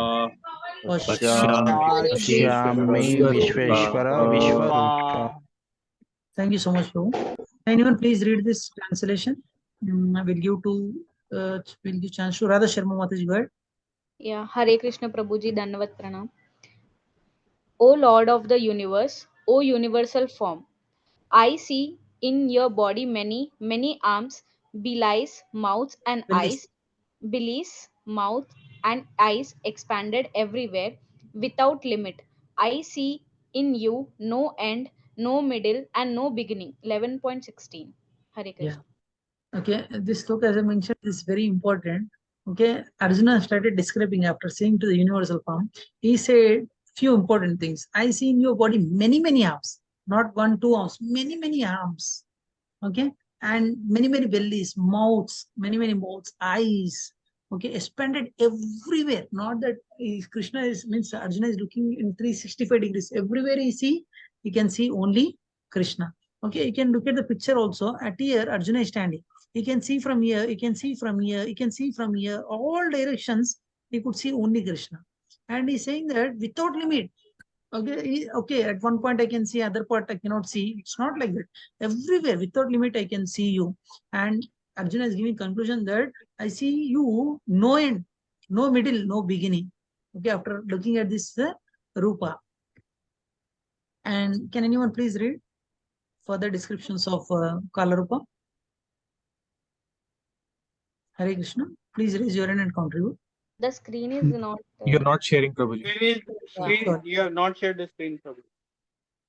Thank you so much, Prabhu. Anyone please read this translation? I will give chance to Radha Sharma Mataji. Go ahead. Yeah, Hare Krishna Prabhuji, Dandavat Pranam. O Lord of the universe, O universal form, I see in your body many, many arms, belies, mouths and eyes, belies, mouth and eyes expanded everywhere without limit. I see in you no end, no middle and no beginning. 11.16. Hare Krishna. Okay, this book, as I mentioned, is very important. Okay, Arjuna started describing after saying to the universal form, he said few important things. I see in your body many, many arms, not one, two arms, many, many arms. Okay, and many, many bellies, mouths, many, many mouths, eyes. Okay, expanded everywhere. Not that Krishna means Arjuna is looking in 365 degrees. Everywhere he can see only Krishna. Okay, you can look at the picture also. At here, Arjuna is standing. You can see from here, you can see from here, you can see from here, all directions, he could see only Krishna. And he's saying that without limit. Okay, at one point I can see, other part I cannot see. It's not like that. Everywhere, without limit, I can see you. And Arjuna is giving conclusion that I see you, no end, no middle, no beginning. Okay, after looking at this Rupa. And can anyone please read further descriptions of Kala Rupa? Hare Krishna. Please raise your hand and contribute. The screen is not. You're not sharing, Prabhuji. You have not shared the screen, Prabhu.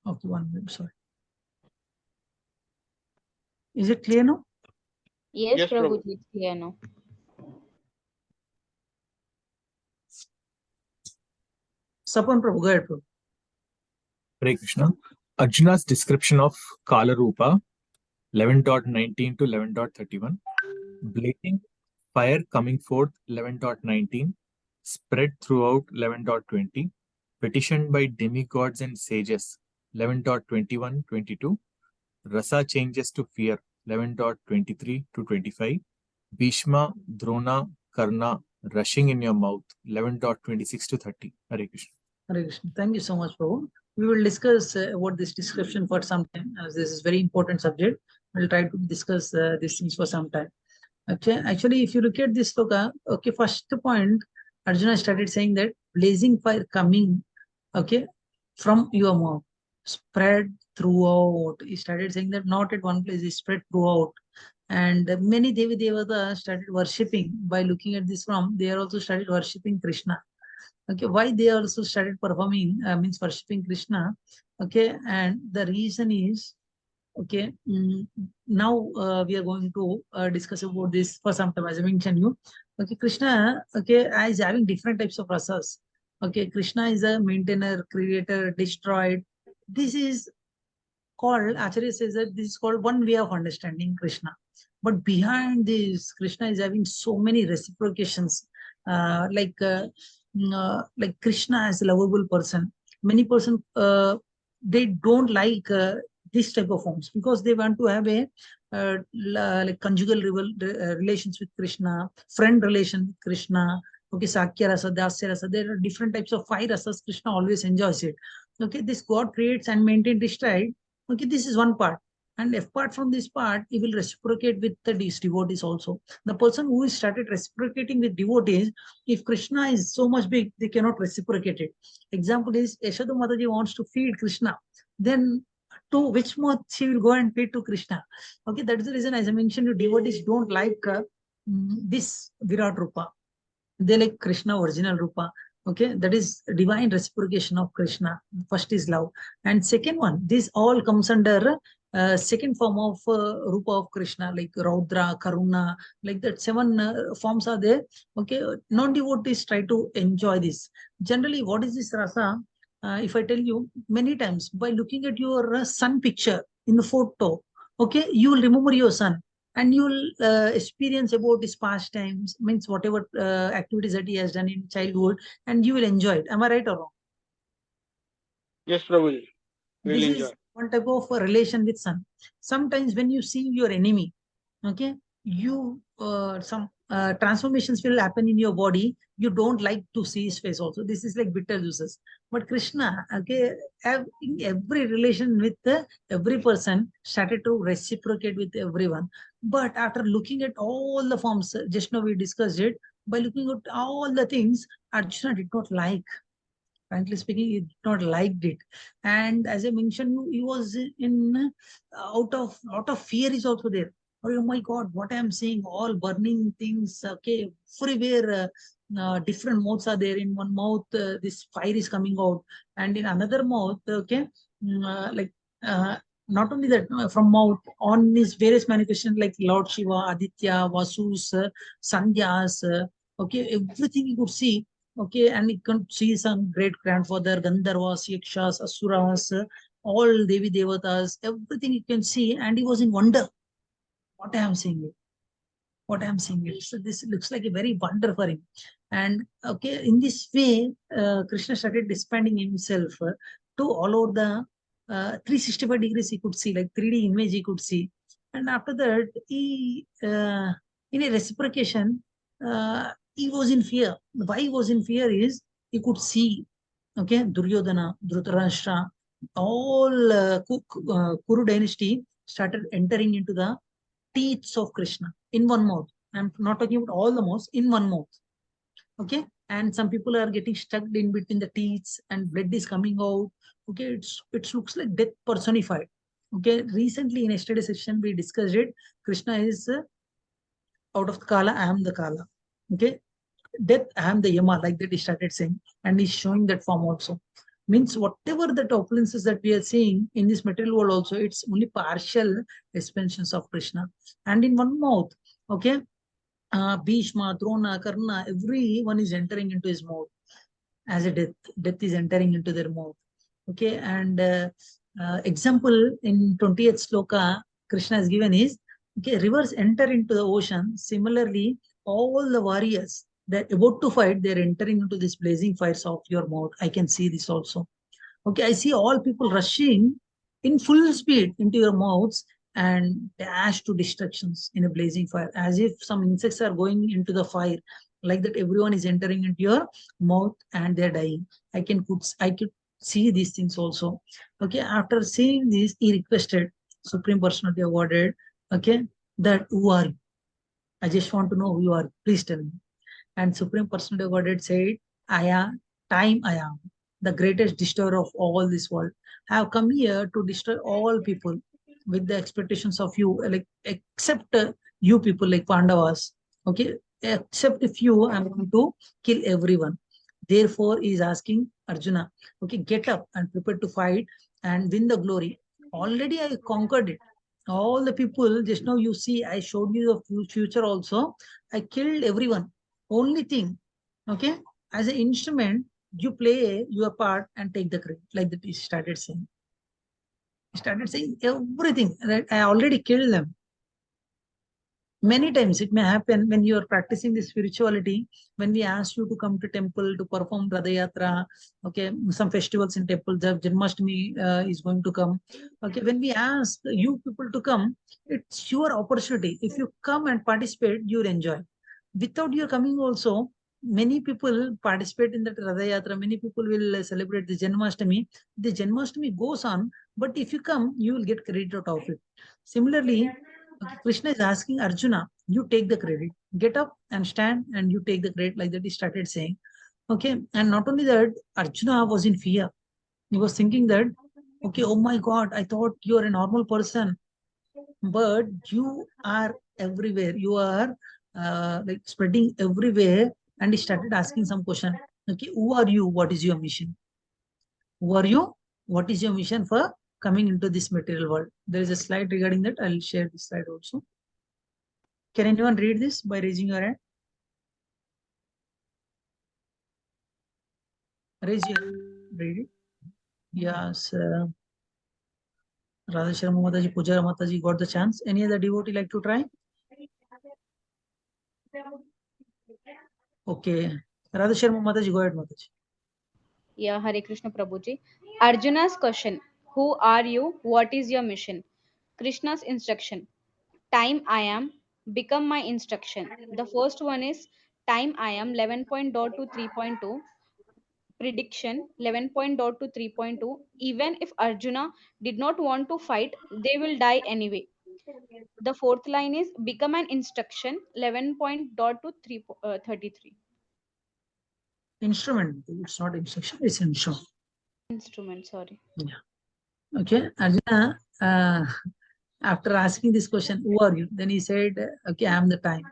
Okay, 1 minute, sorry. Is it clear now? Yes, Prabhuji, it's clear now. Sapan Prabhu, go ahead, Prabhu. Hare Krishna. Arjuna's description of Kala Rupa, 11.19 to 11.31. Blazing fire coming forth, 11.19. Spread throughout, 11.20. Petitioned by demigods and sages, 11.21, 22. Rasa changes to fear, 11.23 to 25. Bhishma, Drona, Karna, rushing in your mouth, 11.26 to 30. Hare Krishna. Hare Krishna. Thank you so much, Prabhu. We will discuss about this description for some time, as this is very important subject. We'll try to discuss these things for some time. Okay, actually, if you look at this sloka, okay, first point, Arjuna started saying that blazing fire coming, okay, from your mouth, spread throughout. He started saying that not at one place, it spread throughout. And many Devi Devata started worshipping by looking at this from, they are also started worshipping Krishna. Okay, why they also started performing, means worshipping Krishna. Okay, and the reason is, okay, now we are going to discuss about this for some time, as I mentioned you. Okay, Krishna, okay, is having different types of rasas. Okay, Krishna is a maintainer, creator, destroyed. This is called, Acharya says that this is called one way of understanding Krishna. But behind this, Krishna is having so many reciprocations, like Krishna as a lovable person. Many person, they don't like this type of forms because they want to have a like conjugal relations with Krishna, friend relation with Krishna. Okay, Sakya Rasa, Dasya Rasa, there are different types of 5 rasas. Krishna always enjoys it. Okay, this God creates and maintains this type. Okay, this is one part. And apart from this part, he will reciprocate with the devotees also. The person who is started reciprocating with devotees, if Krishna is so much big, they cannot reciprocate it. Example is, Yashoda Mataji wants to feed Krishna. Then to which mouth she will go and feed to Krishna? Okay, that is the reason, as I mentioned, you devotees don't like this Virat Rupa. They like Krishna original Rupa. Okay, that is divine reciprocation of Krishna. First is love. And second one, this all comes under second form of Rupa of Krishna, like Raudra, Karuna, like that 7 forms are there. Okay, non-devotees try to enjoy this. Generally, what is this rasa? If I tell you many times, by looking at your son picture in the photo, okay, you will remember your son. And you will experience about his pastimes, means whatever activities that he has done in childhood, and you will enjoy it. Am I right or wrong? Yes, Prabhuji. This is one type of relation with son. Sometimes when you see your enemy, okay, you transformations will happen in your body. You don't like to see his face also. This is like bitter juices. But Krishna, okay, in every relation with every person, started to reciprocate with everyone. But after looking at all the forms, just now we discussed it, by looking at all the things, Arjuna did not like. Frankly speaking, he did not liked it. And as I mentioned, he was in out of fear is also there. Oh my God, what I am seeing, all burning things, okay, everywhere, different mouths are there. In one mouth, this fire is coming out, and in another mouth, okay, like not only that, from mouth on these various manifestations like Lord Shiva, Aditya, Vasus, Sandhyas, okay, everything you could see. Okay, and you can see some great grandfather, Gandharvas, Yakshas, Asuras, all Devi Devatas, everything you can see, and he was in wonder. What I am seeing it. What I am seeing it. So this looks like a very wonder for him. And okay, in this way, Krishna started expanding himself to all over the 365 degrees he could see, like 3D image he could see. And after that, he in a reciprocation, he was in fear. Why he was in fear is he could see, okay, Duryodhana, Dhritarashtra, all Kuru dynasty started entering into the teeth of Krishna in one mouth. I'm not talking about all the mouths, in one mouth. Okay, and some people are getting stuck in between the teeth and blood is coming out. Okay, it looks like death personified. Okay, recently in yesterday's session we discussed it. Krishna is out of the Kala, I am the Kala. Okay, death, I am the Yama, like that he started saying, and he's showing that form also. Means whatever the opulences that we are seeing in this material world also, it's only partial expansions of Krishna. And in one mouth, okay, Bhishma, Drona, Karna, everyone is entering into his mouth as a death. Death is entering into their mouth. Okay, and example in 20th sloka, Krishna has given is, okay, rivers enter into the ocean. Similarly, all the warriors that about to fight, they're entering into this blazing fires of your mouth. I can see this also. Okay, I see all people rushing in full speed into your mouths and dash to destructions in a blazing fire, as if some insects are going into the fire. Like that, everyone is entering into your mouth and they're dying. I could see these things also. Okay, after seeing this, he requested Supreme Personality of Godhead, okay, that who are you? I just want to know who you are. Please tell me. And Supreme Personality of Godhead said, I am, I am, the greatest destroyer of all this world. I have come here to destroy all people with the expectations of you, like except you people like Pandavas. Okay, except if you, I'm going to kill everyone. Therefore, he is asking Arjuna, okay, get up and prepare to fight and win the glory. Already I conquered it. All the people, just now you see, I showed you the future also. I killed everyone. Only thing, okay, as an instrument, you play your part and take the credit. Like that, he started saying. He started saying everything. Right? I already killed them. Many times it may happen when you are practicing this spirituality, when we ask you to come to temple to perform Radha Yatra, okay, some festivals in temple, Janmashtami is going to come. Okay, when we ask you people to come, it's your opportunity. If you come and participate, you'll enjoy. Without your coming also, many people participate in that Radha Yatra, many people will celebrate the Janmashtami. The Janmashtami goes on, but if you come, you will get credit out of it. Similarly, okay, Krishna is asking Arjuna, you take the credit. Get up and stand and you take the credit, like that he started saying. Okay, and not only that, Arjuna was in fear. He was thinking that, okay, oh my God, I thought you are a normal person, but you are everywhere. You are like spreading everywhere. And he started asking some question. Okay, who are you? What is your mission? Who are you? What is your mission for coming into this material world? There is a slide regarding that. I'll share this slide also. Can anyone read this by raising your hand? Raise your hand. Read it. Yes. Radha Sharma Mataji, Pujara Mataji got the chance. Any other devotee like to try? Okay. Radha Sharma Mataji, go ahead, Mataji. Yeah, Hare Krishna Prabhuji. Arjuna's question: who are you? What is your mission? Krishna's instruction: time I am, become my instruction. The first one is time I am 11.3.2. Prediction 11.3.2. Even if Arjuna did not want to fight, they will die anyway. The fourth line is become an instruction 11.3.33. Instrument. It's not instruction, it's instrument. Instrument, sorry. Yeah. Okay. Arjuna, after asking this question, who are you? Then he said, okay, I am the time.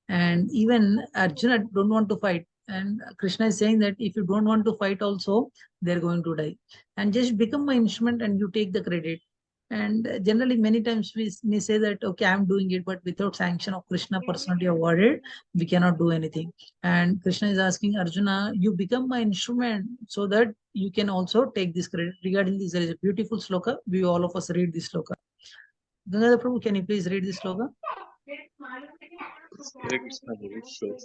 And even Arjuna don't want to fight. And Krishna is saying that if you don't want to fight also, they're going to die. And just become my instrument and you take the credit. And generally, many times we may say that, okay, I'm doing it, but without sanction of Krishna personality awarded, we cannot do anything. And Krishna is asking Arjuna, you become my instrument so that you can also take this credit. Regarding this, there is a beautiful sloka. We all of us read this sloka. Gangadhar Prabhu, can you please read this sloka? Hare Krishna, Prabhu. Sure.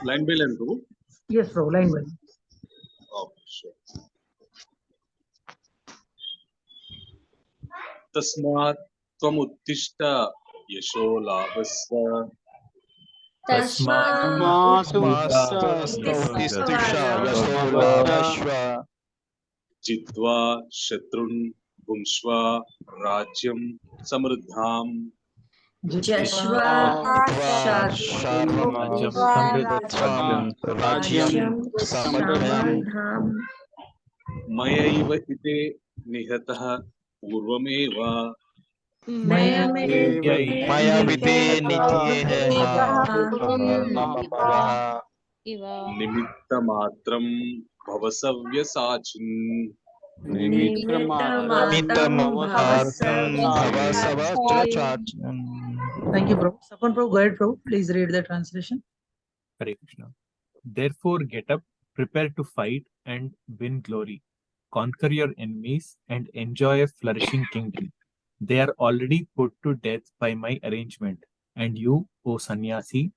Line by line, Prabhu. Yes, Prabhu, line by line. Okay, sure. Tasmat tvamuttishta yasho labhasya jitva shatrun bhunshva rajyam samruddham mayaiva ite nihatah purvameva nimittamatram bhavasavya-sachin. Thank you, Prabhu. Sapan Prabhu, go ahead, Prabhu. Please read the translation. Hare Krishna. Therefore, get up, prepare to fight and win glory. Conquer your enemies and enjoy a flourishing kingdom. They are already put to death by my arrangement. And you, O sannyasi,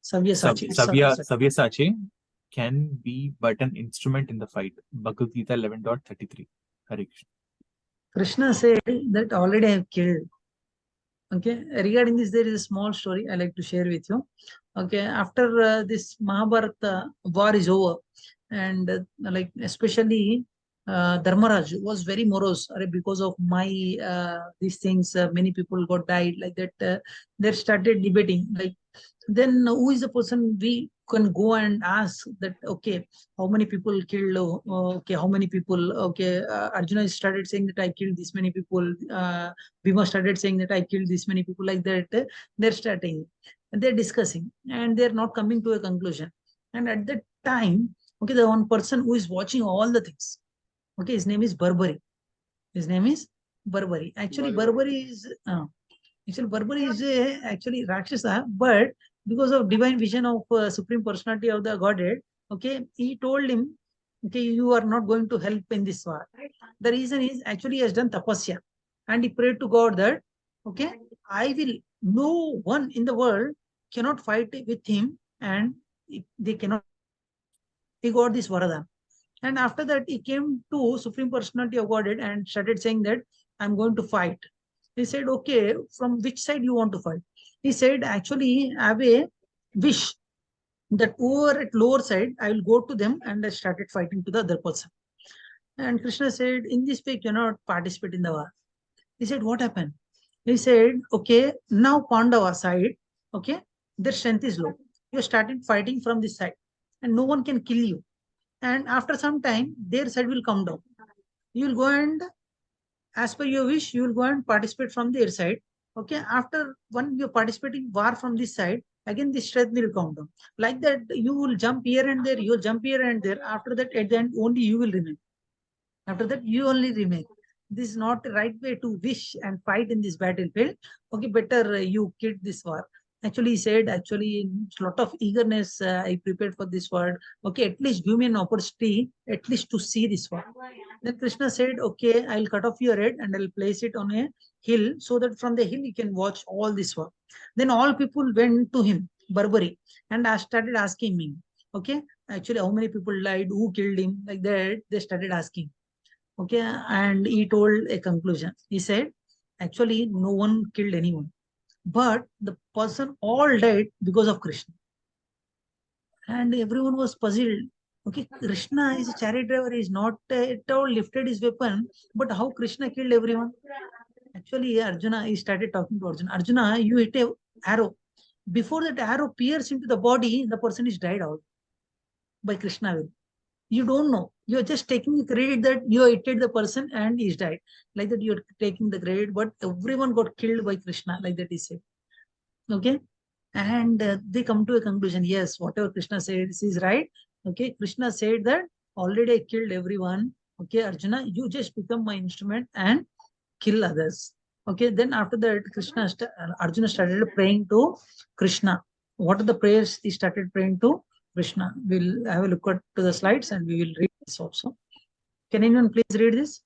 Sabyasachi, can be but an instrument in the fight. Bhagavad Gita 11.33. Hare Krishna. Krishna said that already I have killed. Okay, regarding this, there is a small story I like to share with you. Okay, after this Mahabharata war is over, and like especially Dharmaraj was very morose because of my these things. Many people got died like that. They started debating like, then who is the person we can go and ask that, okay, how many people killed, okay, how many people, okay, Arjuna started saying that I killed this many people, Bhima started saying that I killed this many people, like that. They're starting and they're discussing and they're not coming to a conclusion. And at that time, okay, the one person who is watching all the things, okay, his name is Barbari. His name is Barbari. Actually, Barbari is actually Rakshasa, but because of divine vision of Supreme Personality of the Godhead, okay, he told him, okay, you are not going to help in this war. The reason is actually he has done tapasya and he prayed to God that, okay, I will, no one in the world cannot fight with him and they cannot. He got this Varada. And after that, he came to Supreme Personality of Godhead and started saying that I'm going to fight. He said, okay, from which side you want to fight? He said, actually, I have a wish that over at lower side, I will go to them, and I started fighting to the other person. And Krishna said, in this way, you cannot participate in the war. He said, what happened? He said, okay, now Pandava side, okay, their strength is low. You started fighting from this side and no one can kill you. And after some time, their side will come down. You will go and, as per your wish, you will go and participate from their side. Okay, after when you're participating war from this side, again the strength will come down. Like that, you will jump here and there, you will jump here and there. After that, at the end, only you will remain. After that, you only remain. This is not the right way to wish and fight in this battlefield. Okay, better you quit this war. Actually, he said, actually, a lot of eagerness I prepared for this war. Okay, at least give me an opportunity, at least to see this war. Then Krishna said, okay, I'll cut off your head and I'll place it on a hill so that from the hill you can watch all this war. Then all people went to him, Barbari, and I started asking me, okay, actually, how many people died, who killed him, like that, they started asking. Okay, and he told a conclusion. He said, Actually, no one killed anyone, but the person all died because of Krishna. And everyone was puzzled. Okay, Krishna is a chariot driver, he is not at all lifted his weapon, but how Krishna killed everyone? Actually, Arjuna, he started talking to Arjuna. Arjuna, you hit a arrow. Before that arrow pierces into the body, the person is died out by Krishna will. You don't know. You're just taking the credit that you hit the person and he's died. Like that, you're taking the credit, but everyone got killed by Krishna, like that he said. Okay. And they come to a conclusion. Yes, whatever Krishna said, this is right. Okay. Krishna said that already I killed everyone. Okay, Arjuna, you just become my instrument and kill others. Okay, then after that, Arjuna started praying to Krishna. What are the prayers he started praying to Krishna? We'll have a look at to the slides and we will read this also. Can anyone please read this?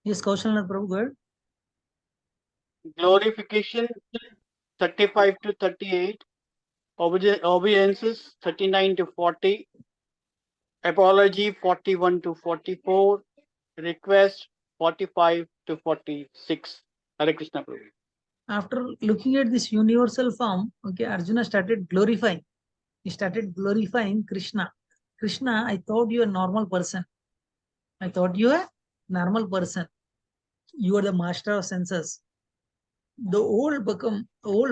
Yes, Kaushalnath Prabhu, go ahead. Glorification 35 to 38, obeisances 39 to 40, apology 41 to 44, request 45 to 46. Hare Krishna Prabhu. After looking at this universal form, okay, Arjuna started glorifying. He started glorifying Krishna. Krishna, I thought you a normal person. I thought you a normal person. You are the master of senses. The whole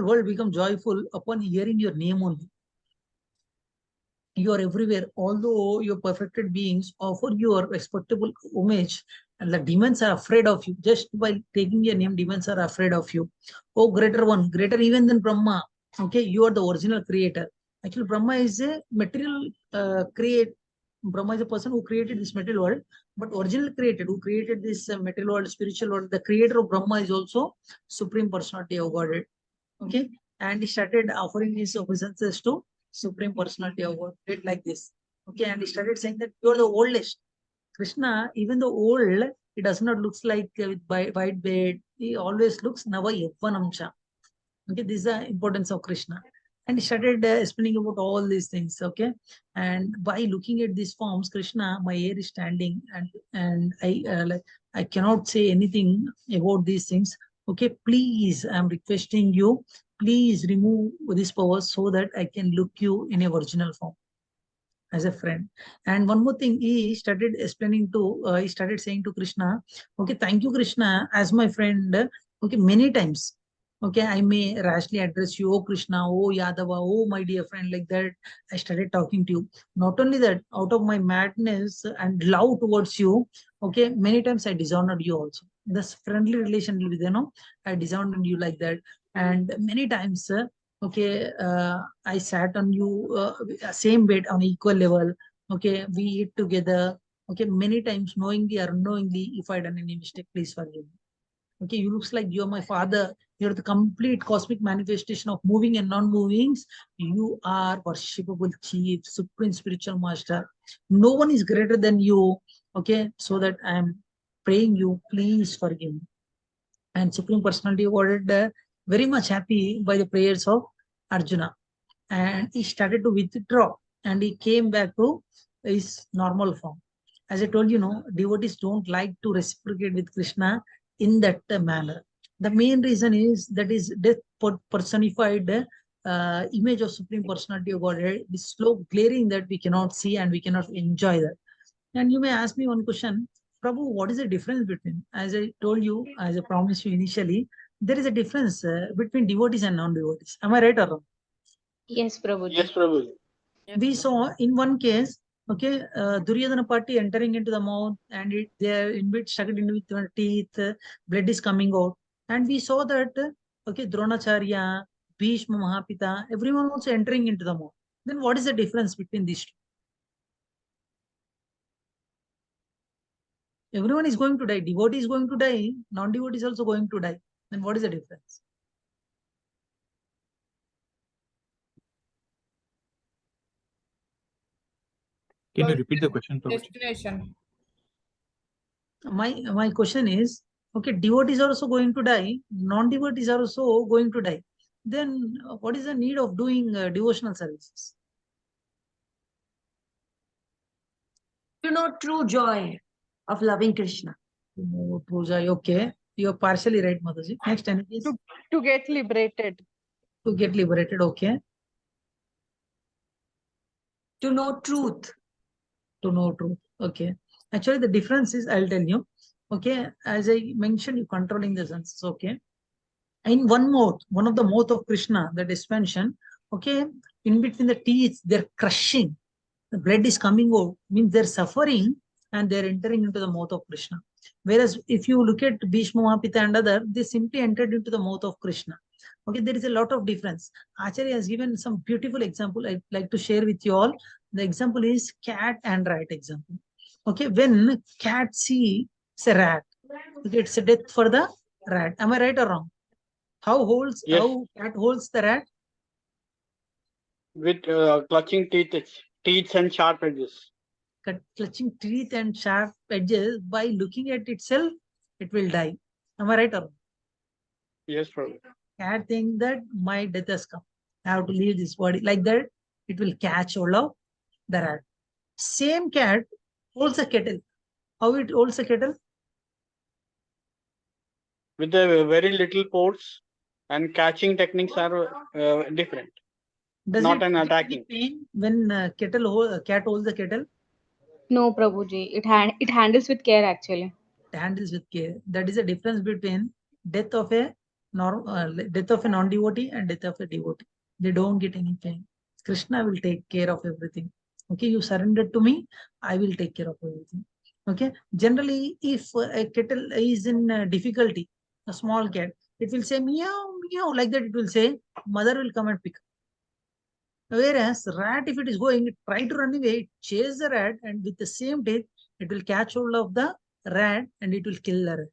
world become joyful upon hearing your name only. You are everywhere. Although your perfected beings offer your respectable homage, and the demons are afraid of you. Just by taking your name, demons are afraid of you. Oh, greater one, greater even than Brahma. Okay, you are the original creator. Actually, Brahma is a material Brahma is a person who created this material world, but original created, who created this material world, spiritual world, the creator of Brahma is also Supreme Personality of Godhead. Okay, and he started offering his obeisances to Supreme Personality of Godhead like this. Okay, and he started saying that you are the oldest. Krishna, even though old, he does not looks like with white beard. He always looks Nava Yavvanamsha. Okay, this is the importance of Krishna. And he started explaining about all these things. Okay, and by looking at these forms, Krishna, my hair is standing, and I cannot say anything about these things. Okay, please, I'm requesting you, please remove this power so that I can look you in a original form as a friend. And one more thing, he started explaining to, he started saying to Krishna, okay, thank you, Krishna, as my friend. Okay, many times. Okay, I may rashly address you, oh Krishna, oh Yadava, oh my dear friend, like that. I started talking to you. Not only that, out of my madness and love towards you, okay, many times I dishonored you also. This friendly relation will be there, no? I dishonored you like that. And many times, okay, I sat on you, same bed on equal level. Okay, we eat together. Okay, many times, knowingly or unknowingly, if I done any mistake, please forgive me. Okay, you looks like you're my father. You're the complete cosmic manifestation of moving and non-movings. You are worshipable chief, supreme spiritual master. No one is greater than you. Okay, so that I'm praying you, please forgive me. And Supreme Personality awarded very much happy by the prayers of Arjuna. And he started to withdraw and he came back to his normal form. As I told you, devotees don't like to reciprocate with Krishna in that manner. The main reason is that is death personified image of Supreme Personality of Godhead is slow glaring that we cannot see and we cannot enjoy that. And you may ask me one question, Prabhu, what is the difference between, as I told you, as I promised you initially, there is a difference between devotees and non-devotees. Am I right or wrong? Yes, Prabhuji. Yes, Prabhu. We saw in one case, okay, Duryodhana party entering into the mouth and they are in bit stuck into with their teeth, blood is coming out. And we saw that, okay, Dronacharya, Bhishma Mahapita, everyone also entering into the mouth. Then what is the difference between these two? Everyone is going to die. Devotee is going to die. Non-devotee is also going to die. Then what is the difference? Can you repeat the question, Prabhuji? Destination. My question is, okay, devotees are also going to die. Non-devotees are also going to die. Then what is the need of doing devotional services? To know true joy of loving Krishna. To know true joy. Okay. You're partially right, Mataji. Next, and please. To get liberated. To get liberated. Okay. To know truth. To know truth. Okay. Actually, the difference is, I'll tell you. Okay. As I mentioned, you controlling the senses. Okay. In one mouth, one of the mouth of Krishna, that is mentioned. Okay. In between the teeth, they're crushing. The blood is coming out. Means they're suffering and they're entering into the mouth of Krishna. Whereas if you look at Bhishma, Mahapita and other, they simply entered into the mouth of Krishna. Okay, there is a lot of difference. Acharya has given some beautiful example I'd like to share with you all. The example is cat and rat example. Okay, when cat sees a rat, it's a death for the rat. Am I right or wrong? How cat holds the rat? With clutching teeth and sharp edges. Clutching teeth and sharp edges, by looking at itself, it will die. Am I right or wrong? Yes, Prabhu. Cat think that my death has come. I have to leave this body. Like that, it will catch hold of the rat. Same cat holds a kettle. How it holds a kettle? With the very little ports, and catching techniques are different. Does not it an attacking. Pain when cat holds the kettle? No, Prabhuji. It handles with care actually. It handles with care. That is the difference between death of a non-devotee and death of a devotee. They don't get any pain. Krishna will take care of everything. Okay, you surrender to me, I will take care of everything. Okay, generally, if a kettle is in difficulty, a small cat, it will say meow, meow, like that. It will say, mother will come and pick up. Whereas rat, if it is going, it try to run away, chase the rat, and with the same teeth, it will catch hold of the rat and it will kill the rat.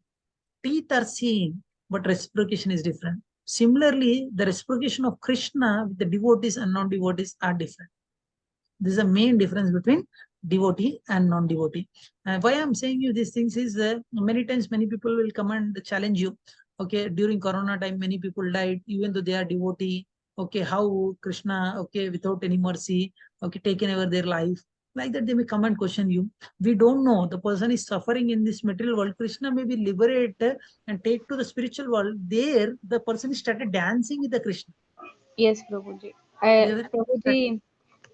Teeth are same, but reciprocation is different. Similarly, the reciprocation of Krishna with the devotees and non-devotees are different. This is the main difference between devotee and non-devotee. And why I'm saying you these things is many times many people will come and challenge you. Okay, during Corona time, many people died, even though they are devotee. Okay, how Krishna, okay, without any mercy, okay, taken over their life. Like that, they may come and question you. We don't know. The person is suffering in this material world. Krishna may be liberated and take to the spiritual world. There, the person started dancing with the Krishna. Yes, Prabhuji. Prabhuji,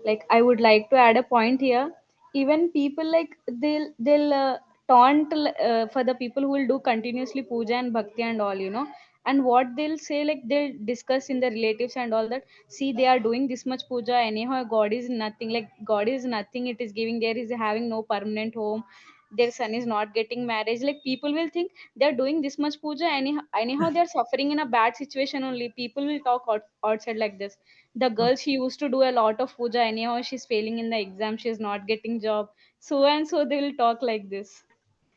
like I would like to add a point here. Even people like they'll taunt for the people who will do continuously puja and bhakti and all, and what they'll say, like they'll discuss in the relatives and all that. See, they are doing this much puja anyhow. God is nothing. Like God is nothing. It is giving. There is having no permanent home. Their son is not getting marriage. Like people will think they're doing this much puja anyhow they're suffering in a bad situation only. People will talk outside like this. The girl, she used to do a lot of puja anyhow, she's failing in the exam, she's not getting job, so and so they will talk like this.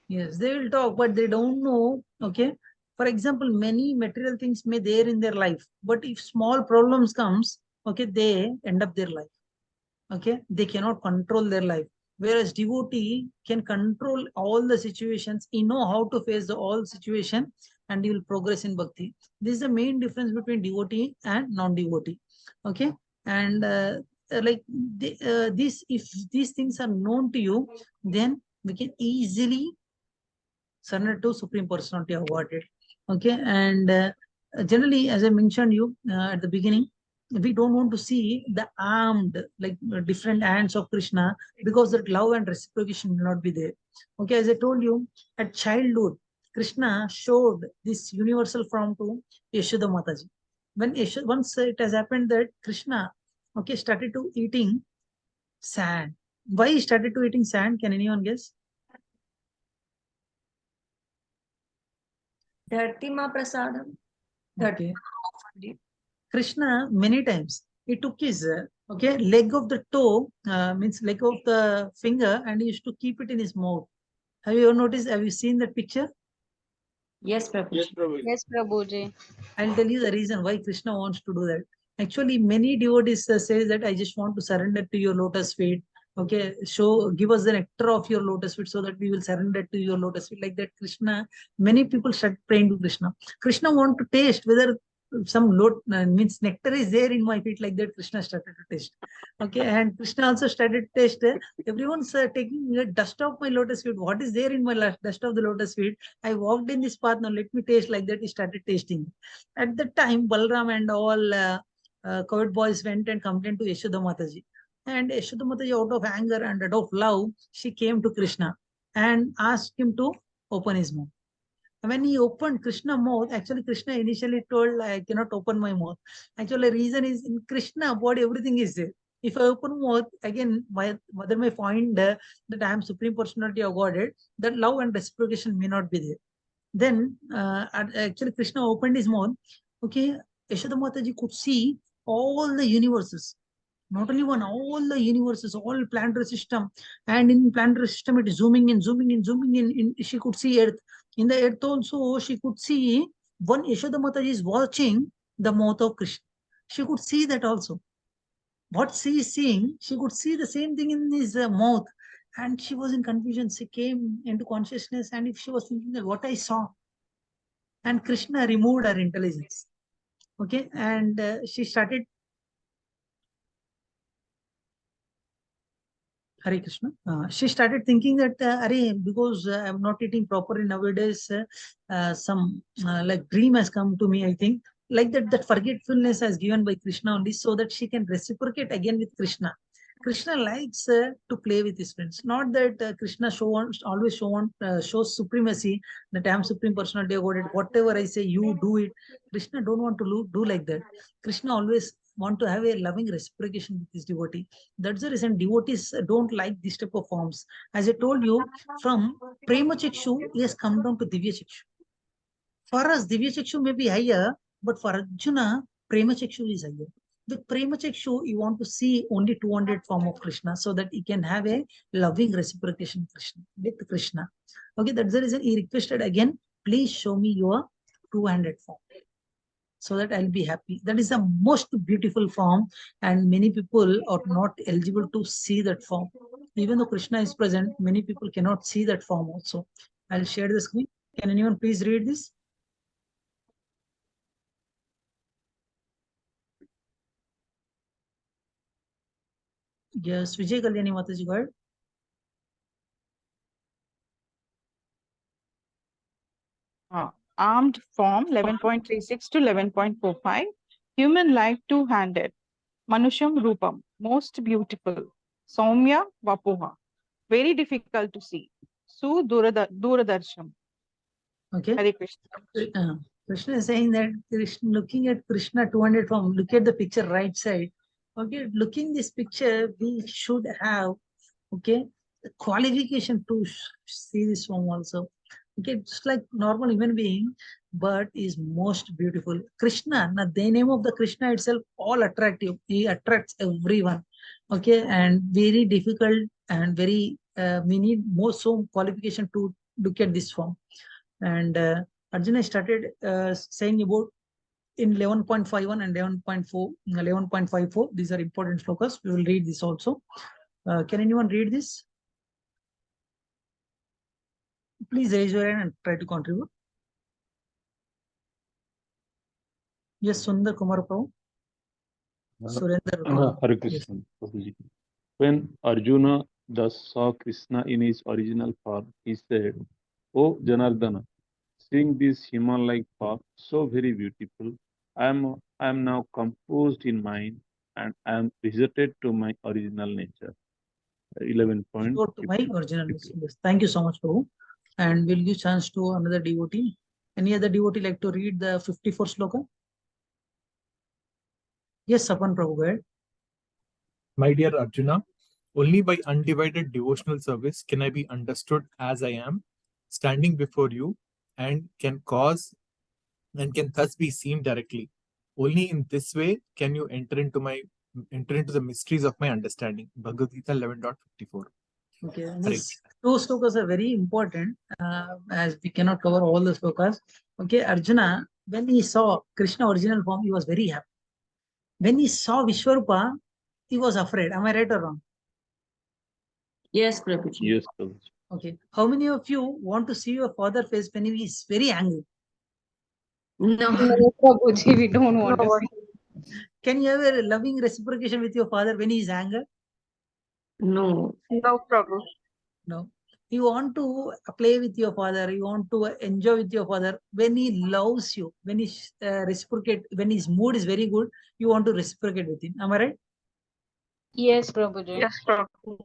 Yes, they will talk, but they don't know. Okay, for example, many material things may there in their life, but if small problems comes, okay, they end up their life. Okay, they cannot control their life. Whereas devotee can control all the situations. He know how to face the all situation, and he will progress in bhakti. This is the main difference between devotee and non-devotee. Okay, and if these things are known to you, then we can easily surrender to Supreme Personality of Godhead. Okay, and generally, as I mentioned you at the beginning, we don't want to see the armed, like different hands of Krishna, because that love and reciprocation will not be there. Okay, as I told you, at childhood, Krishna showed this universal form to Yashoda Mataji. When once it has happened that Krishna, okay, started to eating sand. Why he started to eating sand? Can anyone guess? Dhartima Prasadam. Okay. Krishna many times he took his leg of the toe, means leg of the finger, and he used to keep it in his mouth. Have you ever noticed? Have you seen that picture? Yes, Prabhuji. Yes, Prabhuji. Yes, Prabhuji. I'll tell you the reason why Krishna wants to do that. Actually, many devotees say that I just want to surrender to your lotus feet. Okay, give us the nectar of your lotus feet so that we will surrender to your lotus feet. Like that, Krishna, many people start praying to Krishna. Krishna want to taste whether some load means nectar is there in my feet, like that Krishna started to taste. Okay, and Krishna also started to taste. Everyone's taking dust of my lotus feet. What is there in my dust of the lotus feet? I walked in this path, now let me taste, like that he started tasting. At that time, Balram and all coward boys went and complained to Yashoda Mataji. And Yashoda Mataji, out of anger and out of love, she came to Krishna and asked him to open his mouth. When he opened Krishna mouth, actually Krishna initially told, I cannot open my mouth. Actually, reason is in Krishna body, everything is there. If I open mouth, again, my mother may find that I am Supreme Personality of Godhead, that love and reciprocation may not be there. Then, actually, Krishna opened his mouth. Okay, Yashoda Mataji could see all the universes. Not only one, all the universes, all planetary system. And in planetary system, it is zooming in, zooming in, zooming in. She could see Earth. In the Earth also, she could see one Yashoda Mataji is watching the mouth of Krishna. She could see that also. What she is seeing, she could see the same thing in his mouth. And she was in confusion. She came into consciousness, and if she was thinking that what I saw. And Krishna removed her intelligence. Okay, and she started. Hare Krishna. She started thinking that, because I'm not eating properly nowadays, some like dream has come to me, I think. Like that forgetfulness has given by Krishna only, so that she can reciprocate again with Krishna. Krishna likes to play with his friends. Not that Krishna always shows supremacy, that I am Supreme Personality of Godhead. Whatever I say, you do it. Krishna don't want to do like that. Krishna always want to have a loving reciprocation with his devotee. That's the reason devotees don't like this type of forms. As I told you, from Prema Chakshu, he has come down to Divya Chakshu. For us, Divya Chakshu may be higher, but for Arjuna, Prema Chakshu is higher. With Prema Chakshu, you want to see only 200 form of Krishna, so that he can have a loving reciprocation with Krishna. Okay, that's the reason he requested again, please show me your 200 form, so that I'll be happy. That is the most beautiful form, and many people are not eligible to see that form. Even though Krishna is present, many people cannot see that form also. I'll share the screen. Can anyone please read this? Yes, Vijay Kalyani Mataji, go ahead. Armed form 11.36 to 11.45. Human life two-handed. Manusham Rupam. Most beautiful. Soumya Vapuha. Very difficult to see. Su Duradarsham. Okay. Hare Krishna. Krishna is saying that looking at Krishna 200 form, look at the picture right side. Okay, looking this picture, we should have, okay, the qualification to see this form also. Okay, it's like normal human being, but is most beautiful. Krishna, now the name of the Krishna itself, all attractive. He attracts everyone. Okay, and very difficult and very, we need more so qualification to look at this form. And Arjuna started saying about in 11.51 and 11.54. These are important slokas. We will read this also. Can anyone read this? Please raise your hand and try to contribute. Yes, Sundar Kumar Prabhu. Surendra. Hare Krishna. Prabhuji. When Arjuna thus saw Krishna in his original form, he said, "O Janardana, seeing this human-like form, so very beautiful, I am now composed in mind, and I am resorted to my original nature." 11 point. Go to my original nature. Yes. Thank you so much, Prabhu. And we'll give chance to another devotee. Any other devotee like to read the 54 sloka? Yes, Sapan Prabhu, go ahead. My dear Arjuna, only by undivided devotional service can I be understood as I am, standing before you, and can thus be seen directly. Only in this way can you enter into the mysteries of my understanding. Bhagavad Gita 11.54. Okay, these two slokas are very important, as we cannot cover all the slokas. Okay, Arjuna, when he saw Krishna original form, he was very happy. When he saw Vishwarupa, he was afraid. Am I right or wrong? Yes, Prabhuji. Yes, Prabhuji. Okay. How many of you want to see your father face when he is very angry? No, No, Prabhuji, we don't want to No. see. Can you have a loving reciprocation with your father when he is angry? no, No, Prabhu. No. You want to play with your father, you want to enjoy with your father when he loves you, when he reciprocate, when his mood is very good, you want to reciprocate with him. Am I right? Yes, Prabhuji. Yes, Prabhu.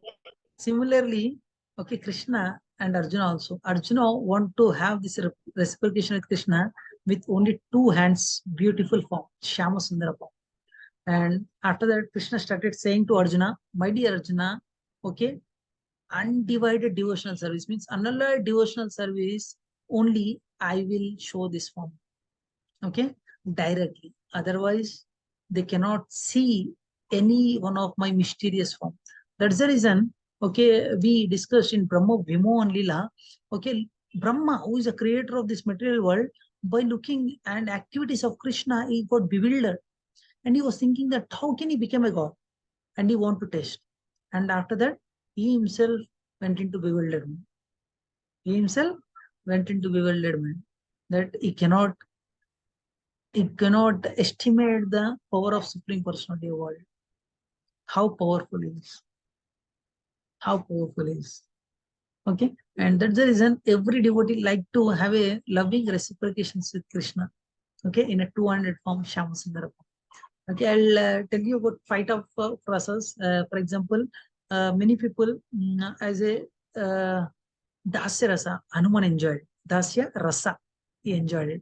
Similarly, okay, Krishna and Arjuna also. Arjuna want to have this reciprocation with Krishna with only two hands, beautiful form, Shyama Sundara form. And after that, Krishna started saying to Arjuna, my dear Arjuna, okay, undivided devotional service means unalloyed devotional service only I will show this form, okay, directly. Otherwise, they cannot see any one of my mysterious form. That's the reason, okay, we discussed in Brahma Vimo and Lila, okay, Brahma, who is the creator of this material world, by looking and activities of Krishna, he got bewildered. And he was thinking that how can he become a god? And he want to test. And after that, he himself went into bewilderment. He himself went into bewilderment that he cannot estimate the power of Supreme Personality of God. How powerful he is. How powerful he is. Okay. And that's the reason every devotee like to have a loving reciprocations with Krishna. Okay. In a 200 form, Shyamasundara form. Okay. I'll tell you about 5 of process. For example, many people as a Dasya Rasa, Hanuman enjoyed. Dasya Rasa, he enjoyed it.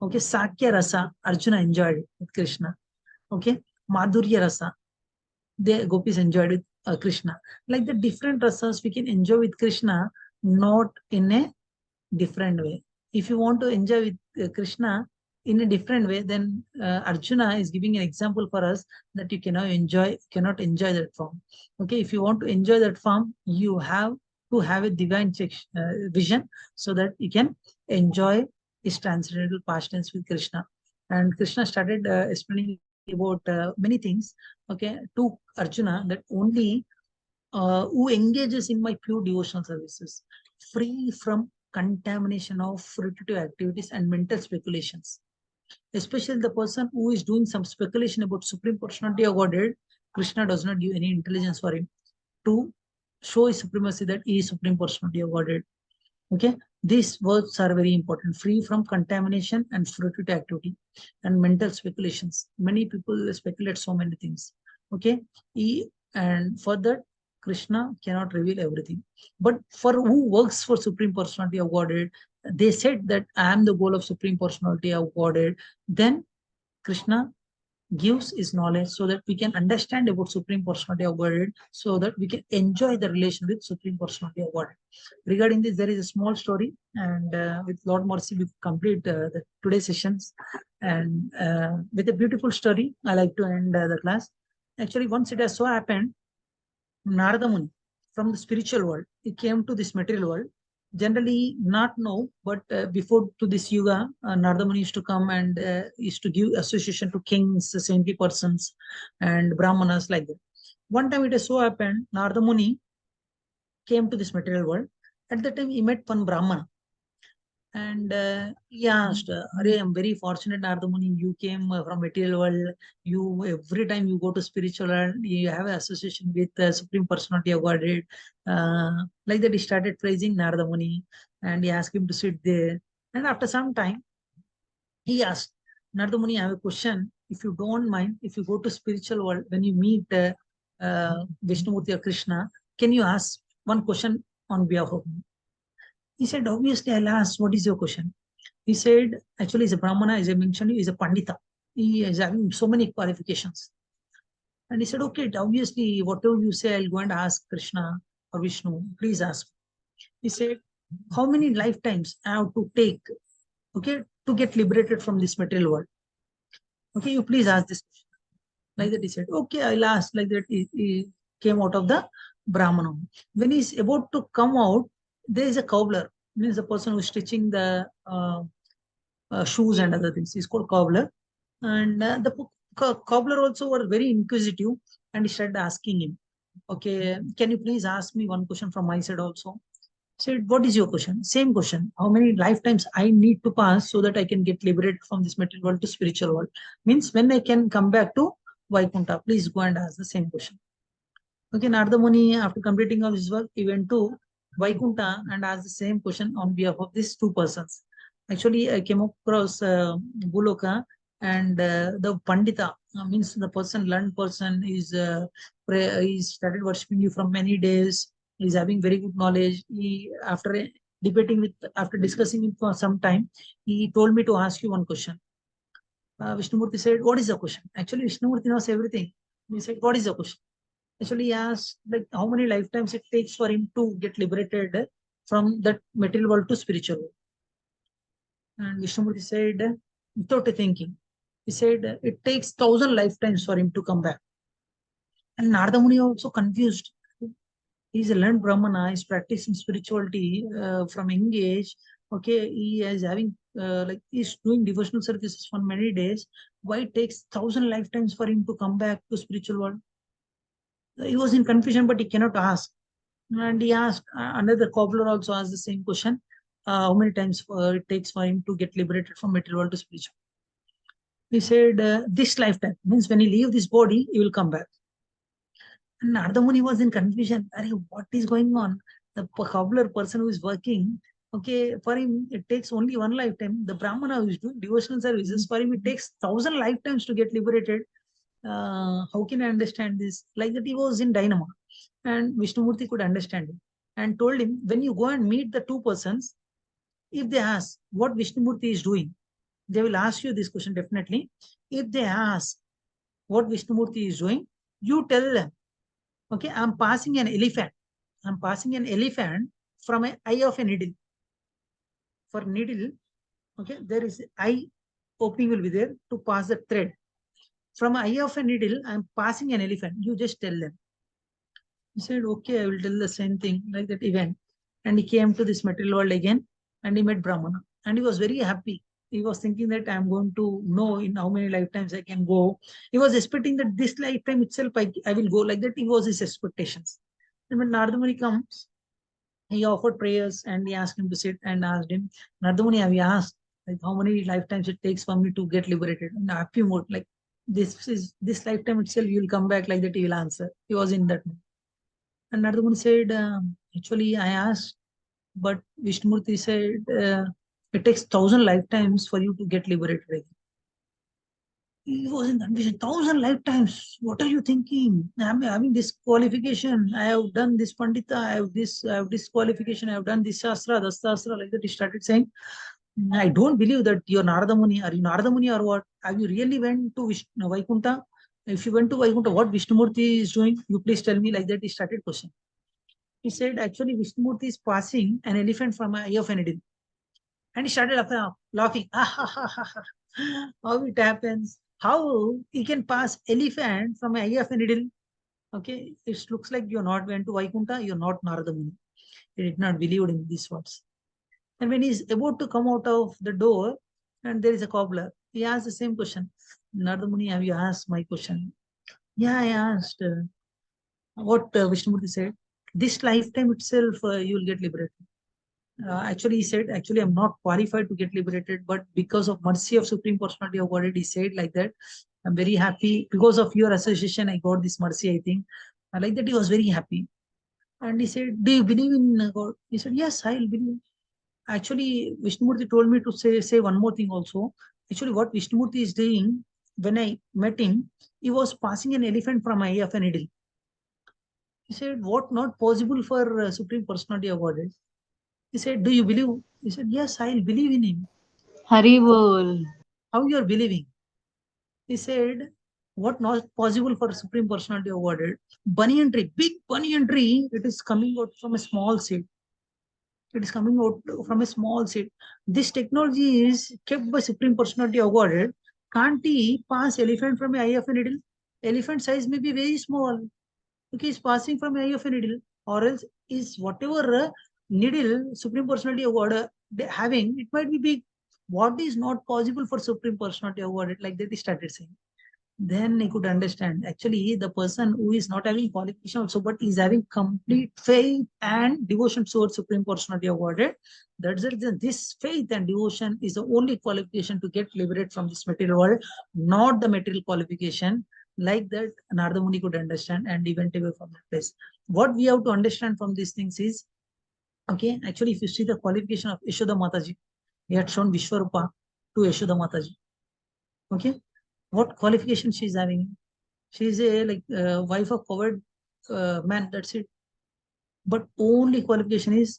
Okay, Sakya Rasa, Arjuna enjoyed it with Krishna. Okay, Madhurya Rasa, the gopis enjoyed with Krishna. Like the different rasas we can enjoy with Krishna, not in a different way. If you want to enjoy with Krishna in a different way, then Arjuna is giving an example for us that you cannot enjoy that form. Okay, if you want to enjoy that form, you have to have a divine vision so that you can enjoy his transcendental pastimes with Krishna. And Krishna started explaining about many things, okay, to Arjuna, that only who engages in my pure devotional services, free from contamination of fruitive activities and mental speculations. Especially the person who is doing some speculation about Supreme Personality of Godhead, Krishna does not give any intelligence for him to show his supremacy that he is Supreme Personality of Godhead. Okay, these words are very important. Free from contamination and fruitive activity and mental speculations. Many people speculate so many things. Okay, and further, Krishna cannot reveal everything. But for who works for Supreme Personality of Godhead, they said that I am the goal of Supreme Personality of Godhead. Then Krishna gives his knowledge so that we can understand about Supreme Personality of Godhead, so that we can enjoy the relation with Supreme Personality of Godhead. Regarding this, there is a small story, and with Lord Mercy, we complete the today's sessions. And with a beautiful story, I like to end the class. Actually, once it has so happened, Narada Muni from the spiritual world, he came to this material world. Generally, not now, but before to this yuga, Narada Muni used to come and used to give association to kings, saintly persons, and brahmanas like that. One time it has so happened, Narada Muni came to this material world. At that time, he met one brahmana. And he asked, Hare, I'm very fortunate, Narada Muni, you came from material world. You, every time you go to spiritual world, you have an association with the Supreme Personality of Godhead. Like that, he started praising Narada Muni, and he asked him to sit there. And after some time, he asked, Narada Muni, I have a question. If you don't mind, if you go to spiritual world, when you meet Vishnumurti or Krishna, can you ask one question on behalf of me? He said, obviously, I'll ask, what is your question? He said, actually, he's a Brahmana, as I mentioned, he's a Pandita. He is having so many qualifications. And he said, okay, obviously, whatever you say, I'll go and ask Krishna or Vishnu. Please ask. He said, how many lifetimes I have to take, okay, to get liberated from this material world? Okay, you please ask this question. Like that, he said, okay, I'll ask. Like that, he came out of the Brahmana. When he's about to come out, there is a cobbler, means the person who's stitching the shoes and other things. He's called cobbler. And the cobbler also were very inquisitive, and he started asking him, okay, can you please ask me one question from my side also? Said, what is your question? Same question. How many lifetimes I need to pass so that I can get liberated from this material world to spiritual world? Means when I can come back to Vaikuntha? Please go and ask the same question. Okay, Narada Muni, after completing all his work, he went to Vaikuntha and asked the same question on behalf of these two persons. Actually, I came across Buloka and the Pandita, means the person, learned person, is started worshipping you from many days. He's having very good knowledge. He, after discussing it for some time, he told me to ask you one question. Vishnumurti said, what is the question? Actually, Vishnumurti knows everything. He said, what is the question? Actually, he asked like how many lifetimes it takes for him to get liberated from that material world to spiritual world. And Vishnumurti said, without thinking, he said, it takes 1,000 lifetimes for him to come back. And Narada Muni also confused. He's a learned Brahmana, he's practicing spirituality from young age. Okay, he is having he's doing devotional services for many days. Why it takes 1,000 lifetimes for him to come back to spiritual world? He was in confusion, but he cannot ask. And he asked, another cobbler also asked the same question, how many times it takes for him to get liberated from material world to spiritual. He said, this lifetime, means when he leave this body, he will come back. And Narada Muni was in confusion. What is going on? The cobbler person who is working, okay, for him, it takes only one lifetime. The Brahmana who is doing devotional services, for him, it takes 1,000 lifetimes to get liberated. How can I understand this? Like that, he was in dynamo. And Vishnumurti could understand it and told him, when you go and meet the two persons, if they ask what Vishnumurti is doing, they will ask you this question definitely. If they ask what Vishnumurti is doing, you tell them, okay, I'm passing an elephant. I'm passing an elephant from an eye of a needle. For needle, okay, there is eye opening will be there to pass the thread. From eye of a needle, I'm passing an elephant. You just tell them. He said, okay, I will tell the same thing, like that event. And he came to this material world again and he met Brahmana. And he was very happy. He was thinking that I'm going to know in how many lifetimes I can go. He was expecting that this lifetime itself I will go, like that. He was his expectations. And when Narada Muni comes, he offered prayers and he asked him to sit and asked him, Narada Muni, have you asked like how many lifetimes it takes for me to get liberated? In happy mode, like this lifetime itself, you will come back, like that he will answer. He was in that mood. And Narada Muni said, actually I asked, but Vishnumurti said, it takes 1,000 lifetimes for you to get liberated again. He was in confusion. 1,000 lifetimes. What are you thinking? I'm having this qualification. I have done this Pandita. I have this qualification. I have done this Shastra, das Shastra. Like that, he started saying, I don't believe that you're Narada Muni. Are you Narada Muni or what? Have you really went to Vaikuntha? If you went to Vaikuntha, what Vishnumurti is doing? You please tell me. Like that, he started questioning. He said, actually, Vishnumurti is passing an elephant from an eye of a needle. And he started laughing. How it happens? How he can pass elephant from an eye of a needle? Okay, it looks like you're not went to Vaikuntha, you're not Narada Muni. He did not believe in these words. And when he's about to come out of the door, and there is a cobbler, he asked the same question. Narada Muni, have you asked my question? Yeah, I asked. What Vishnumurti said, this lifetime itself, you will get liberated. Actually, he said, actually, I'm not qualified to get liberated, but because of mercy of Supreme Personality of Godhead, he said like that, I'm very happy. Because of your association, I got this mercy, I think. Like that, he was very happy. And he said, do you believe in God? He said, yes, I will believe. Actually, Vishnumurti told me to say one more thing also. Actually, what Vishnumurti is doing, when I met him, he was passing an elephant from eye of a needle. He said, what not possible for Supreme Personality of Godhead? He said, do you believe? He said, yes, I will believe in him. Haribol. How you are believing? He said, what not possible for Supreme Personality of Godhead? Banyan tree, big banyan tree, it is coming out from a small seed. It is coming out from a small seed. This technology is kept by Supreme Personality of Godhead. Can't he pass elephant from an eye of a needle? Elephant size may be very small. Okay, it's passing from an eye of a needle. Or else is whatever needle Supreme Personality of Godhead having, it might be big. What is not possible for Supreme Personality of Godhead? Like that he started saying. then he could understand. Actually, the person who is not having qualification also, but is having complete faith and devotion towards Supreme Personality of Godhead. That's the reason this faith and devotion is the only qualification to get liberated from this material world, not the material qualification. Like that, Narada Muni could understand and he went away from that place. What we have to understand from these things is, okay, actually, if you see the qualification of Yashoda Mataji, he had shown Vishwarupa to Yashoda Mataji. Okay, what qualification she is having? She is a wife of covered man. That's it. But only qualification is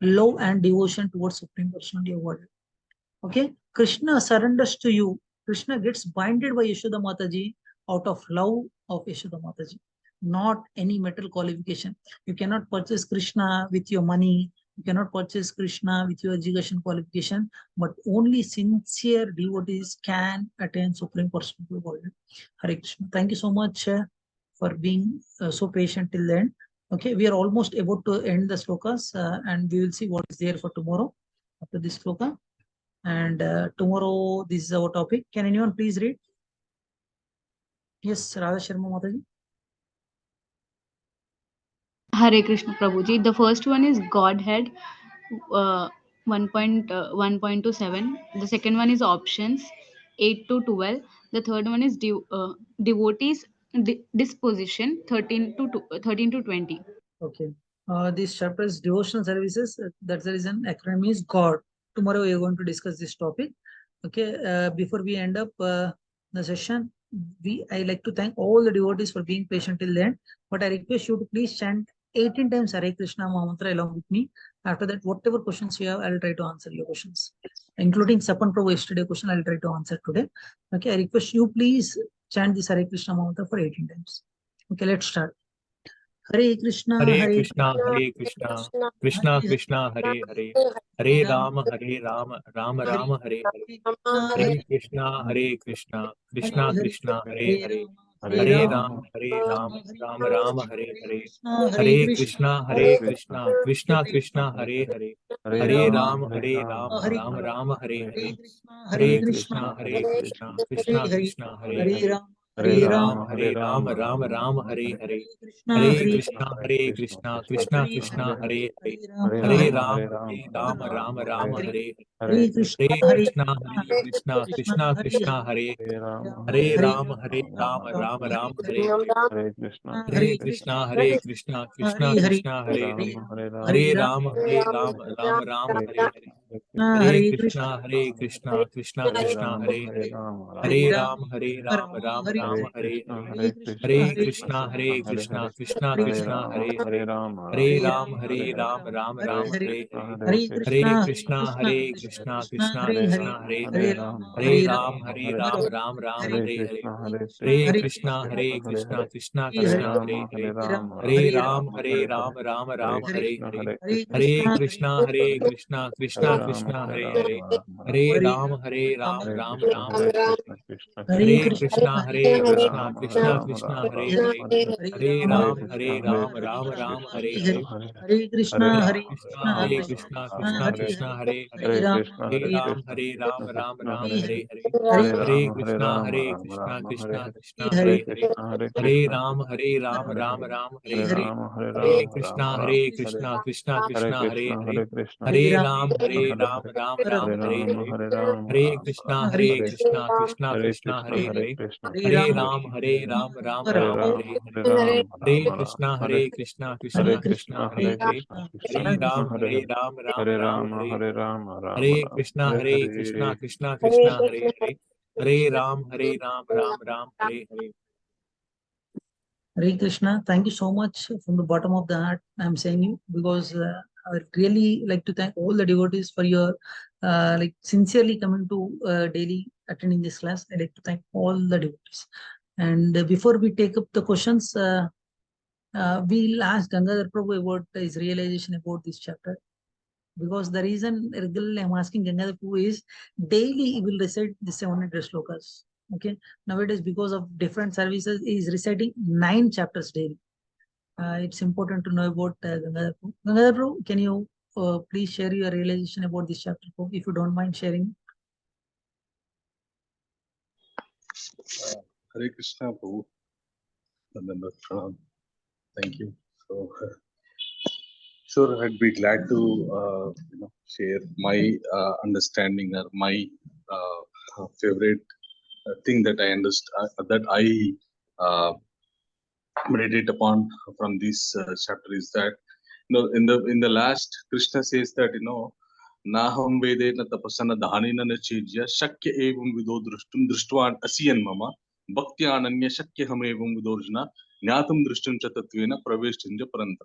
love and devotion towards Supreme Personality of Godhead. Okay, Krishna surrenders to you. Krishna gets binded by Yashoda Mataji out of love of Yashoda Mataji, not any material qualification. You cannot purchase Krishna with your money. You cannot purchase Krishna with your education qualification, but only sincere devotees can attain Supreme Personality of Godhead. Hare Krishna. Thank you so much for being so patient till the end. Okay, we are almost about to end the slokas and we will see what is there for tomorrow after this sloka. And tomorrow, this is our topic. Can anyone please read? Yes, Radha Sharma Mataji. Hare Krishna Prabhuji. The first one is Godhead 1.1.27. The second one is options 8 to 12. The third one is devotees disposition 13 to 20. Okay. This chapter is devotional services. That's the reason acronym is God. Tomorrow we are going to discuss this topic. Okay. Before we end up the session, I like to thank all the devotees for being patient till the end. But I request you to please chant 18 times Hare Krishna Mantra along with me. After that, whatever questions you have, I will try to answer your questions, including Sapan Prabhu yesterday question. I will try to answer today. Okay. I request you please chant this Hare Krishna Mantra for 18 times. Okay. Let's start. Hare Krishna, Hare Krishna, Hare Krishna, Krishna Krishna, Hare Hare, Hare Rama, Hare Rama, Rama Rama, Hare Hare, Hare Krishna, Hare Krishna, Krishna Krishna, Hare Hare, Hare Rama, Rama Rama, Hare Hare, Hare Krishna, Krishna Krishna, Hare Hare, Hare Rama, Rama Rama, Hare Hare, Hare Krishna, Krishna Krishna, Hare Hare, Hare Rama, Rama Hare Hare, Hare Krishna, Krishna Krishna, Hare Hare, Hare Rama, Rama Hare Hare, Hare Hare Krishna, Krishna, Krishna Krishna, Hare Hare, Hare Rama, Rama Hare Hare, Hare Krishna, Krishna Krishna, Hare Hare, Hare Rama, Rama Hare Hare, Hare Krishna, Krishna Krishna, Hare Hare, Hare Rama, Rama Hare Hare, Hare Krishna, Krishna Krishna, Hare Hare, Hare Rama, Rama Hare Hare, Hare Krishna, Krishna Krishna, Hare Hare, Hare Rama, Rama Hare Hare, Hare Krishna, Krishna Krishna, Hare Hare, Hare Rama, Rama Hare Hare, Hare Krishna, Krishna Krishna, Hare Hare, Hare Rama, Rama Hare Hare, Hare Krishna, Krishna Krishna, Hare Hare, Hare Rama, Rama Hare Hare, Hare Krishna, Hare Hare Krishna, Krishna, Krishna Krishna, Hare Hare, Hare Rama, Hare Hare, Hare Krishna, Krishna Hare Hare Hare, Hare Rama, Rama Hare Hare, Hare Krishna, Krishna Hare Hare, Hare Rama, Rama Hare Hare, Hare Krishna, Krishna Hare Hare, Hare Rama, Rama Hare Hare, Hare Krishna, Krishna Hare Hare, Hare Rama, Rama Hare Hare, Hare Krishna, Krishna Hare Hare, Hare Ram, Ram Hare Hare. Hare Krishna, thank you so much from the bottom of the heart. I'm saying you because I would really like to thank all the devotees for your sincerely coming to daily attending this class. I'd like to thank all the devotees. And before we take up the questions, we'll ask Gangadhar Prabhu about his realization about this chapter. Because the reason regularly I'm asking Gangadhar Prabhu is daily he will recite the 700 slokas. Okay, nowadays because of different services he is reciting 9 chapters daily. It's important to know about Gangadhar Prabhu. Gangadhar Prabhu, can you please share your realization about this chapter, if you don't mind sharing? Hare Krishna, Prabhu. Nanda-Nandanastakam. Thank you. So, sure, I'd be glad to share my understanding or my favorite thing that I understand that I meditate upon from this chapter is that in the last Krishna says that naham vede na tapasana dhanina na chijya shakya evam vido drishtvan asiyan mama bhakti ananya shakya ham evam vidorjuna jnatum drishtum cha tatvena praveshtinja paranta.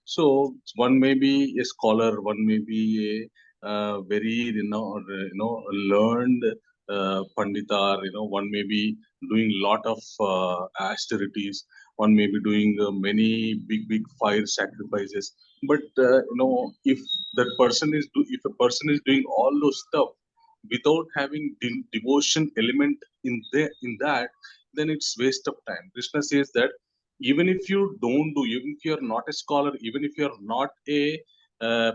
So one may be a scholar, one may be a very learned pandita, one may be doing lot of austerities, one may be doing many big fire sacrifices. But if if a person is doing all those stuff without having devotion element in that, then it's waste of time. Krishna says that even if you don't do, even if you're not a scholar, even if you're not a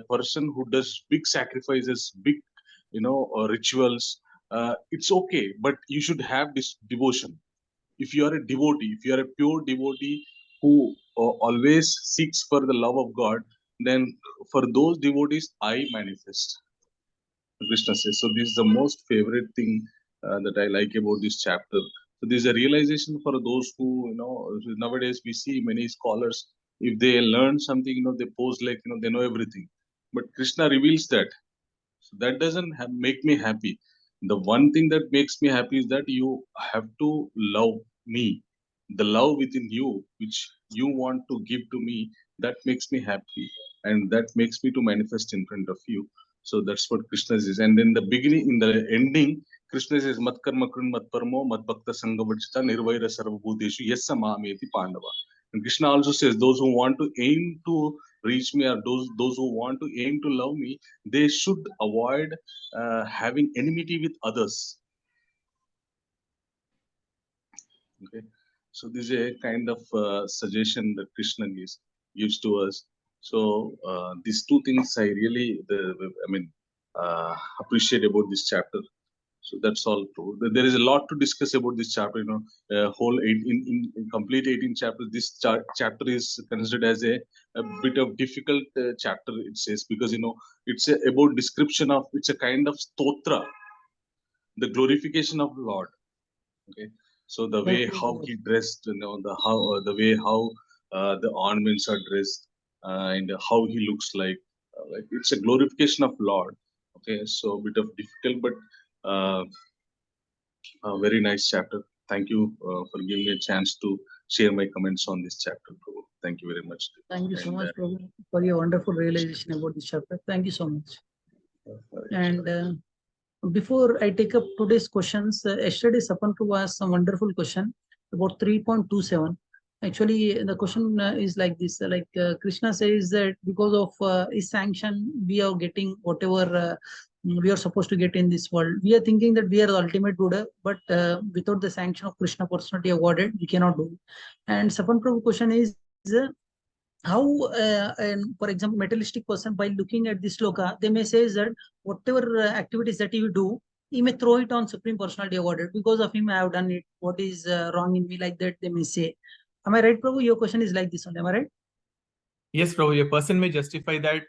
person who does big sacrifices, big rituals, it's okay, but you should have this devotion. If you are a devotee, if you are a pure devotee who always seeks for the love of God, then for those devotees I manifest, Krishna says. So this is the most favorite thing that I like about this chapter. So there's a realization for those who, nowadays we see many scholars, if they learn something, they pose like, they know everything. But Krishna reveals that. So that doesn't make me happy. The one thing that makes me happy is that you have to love me. The love within you, which you want to give to me, that makes me happy. And that makes me to manifest in front of you. So that's what Krishna says. And in the beginning, in the ending, Krishna says, Mat karma krun mat parmo mat bhakta sangavajita nirvaira sarvabhuteshu yassa mameti pandava. And Krishna also says, those who want to aim to reach me, or those who want to aim to love me, they should avoid having enmity with others. Okay, so this is a kind of suggestion that Krishna gives to us. So these two things I really appreciate about this chapter. So that's all true. There is a lot to discuss about this chapter. Whole in complete 18 chapters. This chapter is considered as a bit of difficult chapter. It says because it's about description of, it's a kind of stotra, the glorification of Lord. Okay, so the way how he dressed, the way how the ornaments are dressed, and how he looks like it's a glorification of Lord. Okay, so a bit of difficult, but a very nice chapter. Thank you for giving me a chance to share my comments on this chapter, Prabhu. Thank you very much. Thank you so much, Prabhu, for your wonderful realization about this chapter. Thank you so much. And before I take up today's questions, yesterday Sapan Prabhu asked some wonderful question about 3.27. Actually, the question is like this: Krishna says that because of his sanction, we are getting whatever we are supposed to get in this world. We are thinking that we are the ultimate Buddha, but without the sanction of Krishna personality awarded, we cannot do it. And Sapan Prabhu question is how, and for example, materialistic person, by looking at this sloka, they may say that whatever activities that you do, he may throw it on Supreme Personality awarded. Because of him, I have done it. What is wrong in me? Like that, they may say. Am I right, Prabhu? Your question is like this one. Am I right? Yes, Prabhu. A person may justify that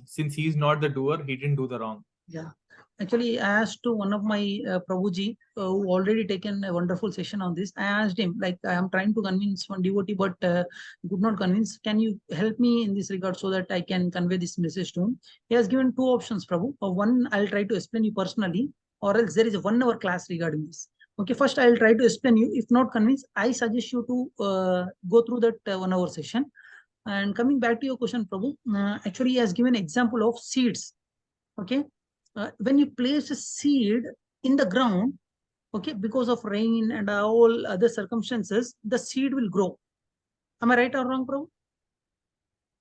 since he is not the doer, he didn't do the wrong. Yeah. Actually, I asked to one of my Prabhuji who already taken a wonderful session on this. I asked him, like, I am trying to convince one devotee, but could not convince. Can you help me in this regard so that I can convey this message to him? He has given two options, Prabhu. One, I'll try to explain you personally, or else there is a 1 hour class regarding this. Okay, first I'll try to explain you. If not convinced, I suggest you to go through that 1 hour session. And coming back to your question, Prabhu, actually he has given example of seeds. Okay. When you place a seed in the ground, okay, because of rain and all other circumstances, the seed will grow. Am I right or wrong, Prabhu?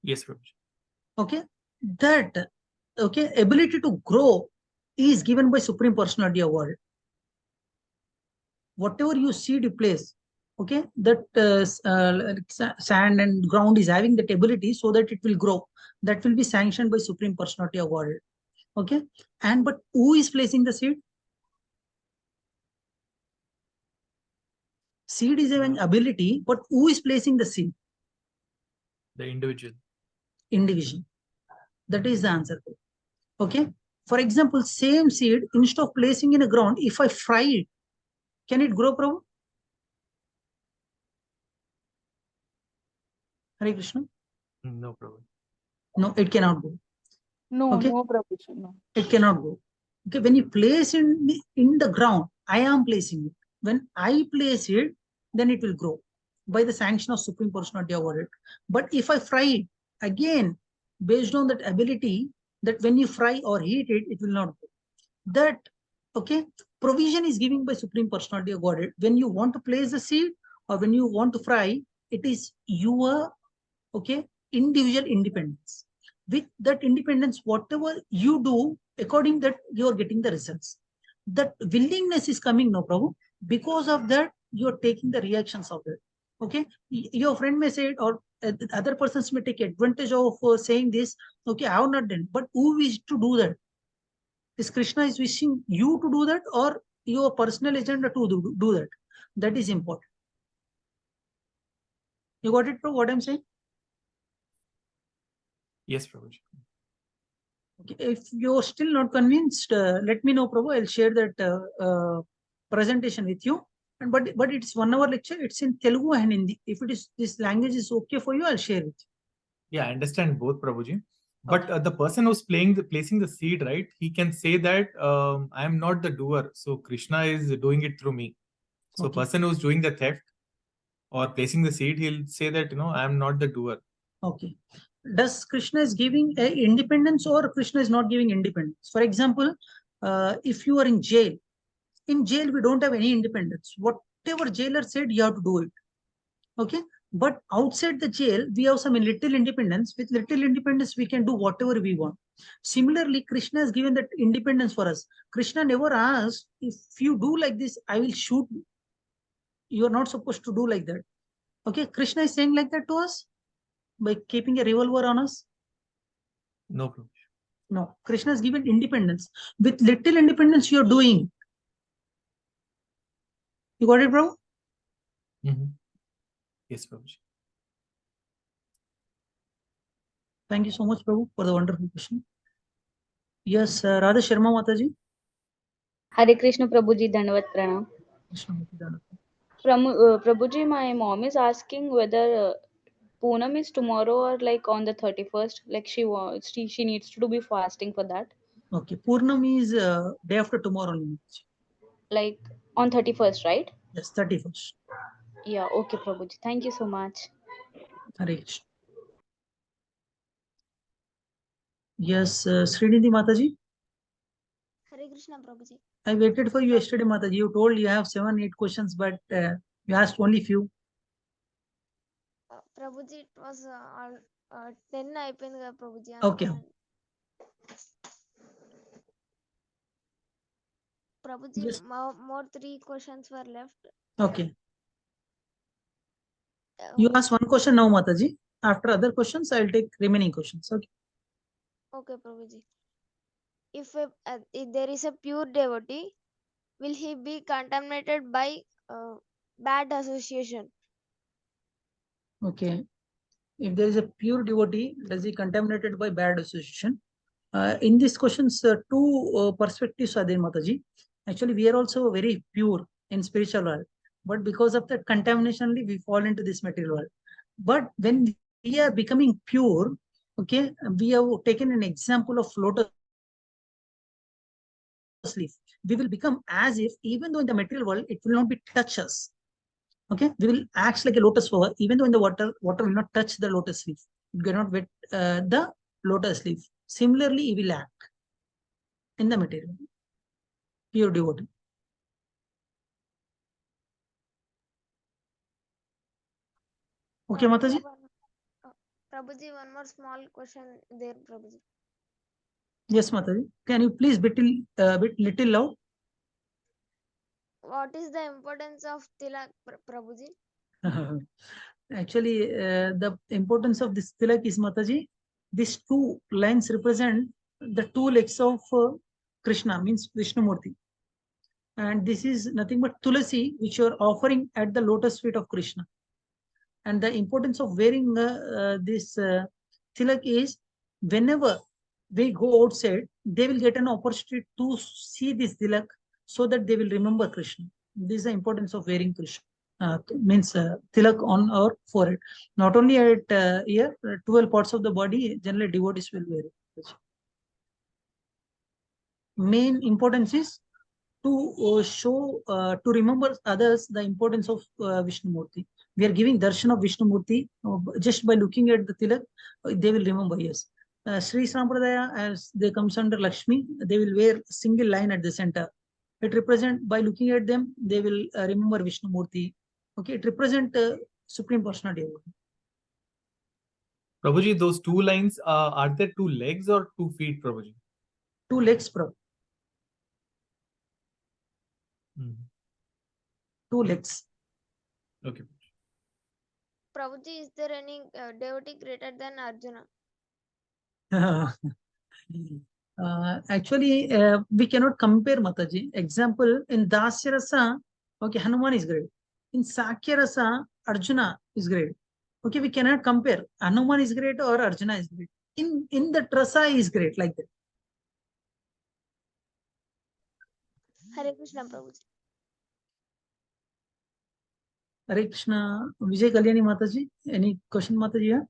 Yes, Prabhu. Okay, that ability to grow is given by Supreme Personality award. Whatever you seed you place, okay, that sand and ground is having that ability so that it will grow. That will be sanctioned by Supreme Personality award. Okay, but who is placing the seed? Seed is an ability, but who is placing the seed? The individual. Individual. That is the answer. Okay. For example, same seed, instead of placing in a ground, if I fry it, can it grow, Prabhu? Hare Krishna? No, Prabhu. No, it cannot grow. No, Okay. no, Prabhu. No. It cannot grow. Okay, when you place it in the ground, I am placing it. When I place it, then it will grow by the sanction of Supreme Personality of Godhead. But if I fry it, again, based on that ability, that when you fry or heat it, it will not grow. That, okay, provision is given by Supreme Personality of Godhead. When you want to place the seed or when you want to fry, it is your, okay, individual independence. With that independence, whatever you do, according that you are getting the results. That willingness is coming now, Prabhu. Because of that, you are taking the reactions of it. Okay, your friend may say it, or other persons may take advantage of saying this. Okay, I have not done, but who wish to do that? Is Krishna is wishing you to do that, or your personal agenda to do that? That is important. You got it, Prabhu, what I'm saying? Yes, Prabhuji. Okay. If you're still not convinced, let me know, Prabhu. I'll share that presentation with you. And but it's 1 hour lecture. It's in Telugu and Hindi. If it is this language is okay for you, I'll share it. Yeah, I understand both, Prabhuji. But the person who's placing the seed, right? He can say that I am not the doer. So Krishna is doing it through me. So person who's doing the theft or placing the seed, he'll say that, I am not the doer. Okay. Does Krishna is giving independence or Krishna is not giving independence? For example, if you are in jail we don't have any independence. Whatever jailer said, you have to do it. Okay. But outside the jail, we have some little independence. With little independence, we can do whatever we want. Similarly, Krishna has given that independence for us. Krishna never asked, if you do like this, I will shoot you. You are not supposed to do like that. Okay. Krishna is saying like that to us by keeping a revolver on us. No, Prabhu. No. Krishna has given independence. With little independence, you are doing. You got it, bro? Yes, Prabhuji. Thank you so much, Prabhu, for the wonderful question. Yes, Radha Sharma Mataji. Hare Krishna Prabhuji, Dhanavad Pranam. Prabhuji, my mom is asking whether Poonam is tomorrow or like on the 31st. Like she needs to be fasting for that. Okay, Purnam is day after tomorrow. Like on 31st, right? Yes, 31st. Yeah, okay, Prabhuji. Thank you so much. Hare Krishna. Yes, Srinidhi Mataji. Hare Krishna Prabhuji. I waited for you yesterday, Mataji. You told you have 7-8 questions, but you asked only few. Prabhuji, it was 10 అయిపోయింది కదా Prabhuji. Okay. Prabhuji, Yes. more 3 questions were left. Okay. You ask one question now, Mataji. After other questions, I'll take remaining questions. Okay. Okay, Prabhuji. If there is a pure devotee, will he be contaminated by bad association? Okay. If there is a pure devotee, does he contaminated by bad association? In these questions, 2 perspectives are there, Mataji. Actually, we are also very pure in spiritual world, but because of that contamination, we fall into this material world. But when we are becoming pure, okay, we have taken an example of lotus leaf. We will become as if, even though in the material world, it will not be touch us. Okay, we will act like a lotus flower, even though in the water will not touch the lotus leaf. It cannot wet the lotus leaf. Similarly, he will act in the material. Pure devotee. Okay, Mataji? Prabhuji, one more small question there, Prabhuji. Yes, Mataji. Can you please bit little loud? What is the importance of tilak, Prabhuji? Actually, the importance of this tilak is, Mataji, these 2 lines represent the 2 legs of Krishna, means Vishnumurti. And this is nothing but tulasi, which you are offering at the lotus feet of Krishna. And the importance of wearing this tilak is, whenever they go outside, they will get an opportunity to see this tilak so that they will remember Krishna. This is the importance of wearing Krishna. Means tilak on our forehead. Not only at here, 12 parts of the body, generally devotees will wear it. Main importance is to show, to remember others the importance of Vishnu Murti. We are giving darshan of Vishnu Murti just by looking at the tilak, they will remember. Yes, Sri Sampradaya, as they comes under Lakshmi, they will wear a single line at the center. It represent, by looking at them, they will remember Vishnu Murti. Okay, it represent Supreme Personality. Prabhuji, those two lines, are there 2 legs or 2 feet, Prabhuji? 2 legs, Prabhu. 2 legs. Okay. Prabhuji, is there any devotee greater than Arjuna? Actually, we cannot compare, Mataji. Example, in Dasya Rasa, okay, Hanuman is great. In Sakya Rasa, Arjuna is great. Okay, we cannot compare. Hanuman is great or Arjuna is great. In the Rasa is great, like that. Hare Krishna, Prabhuji. Hare Krishna. Vijay Kalyani Mataji, any question, Mataji? Yeah?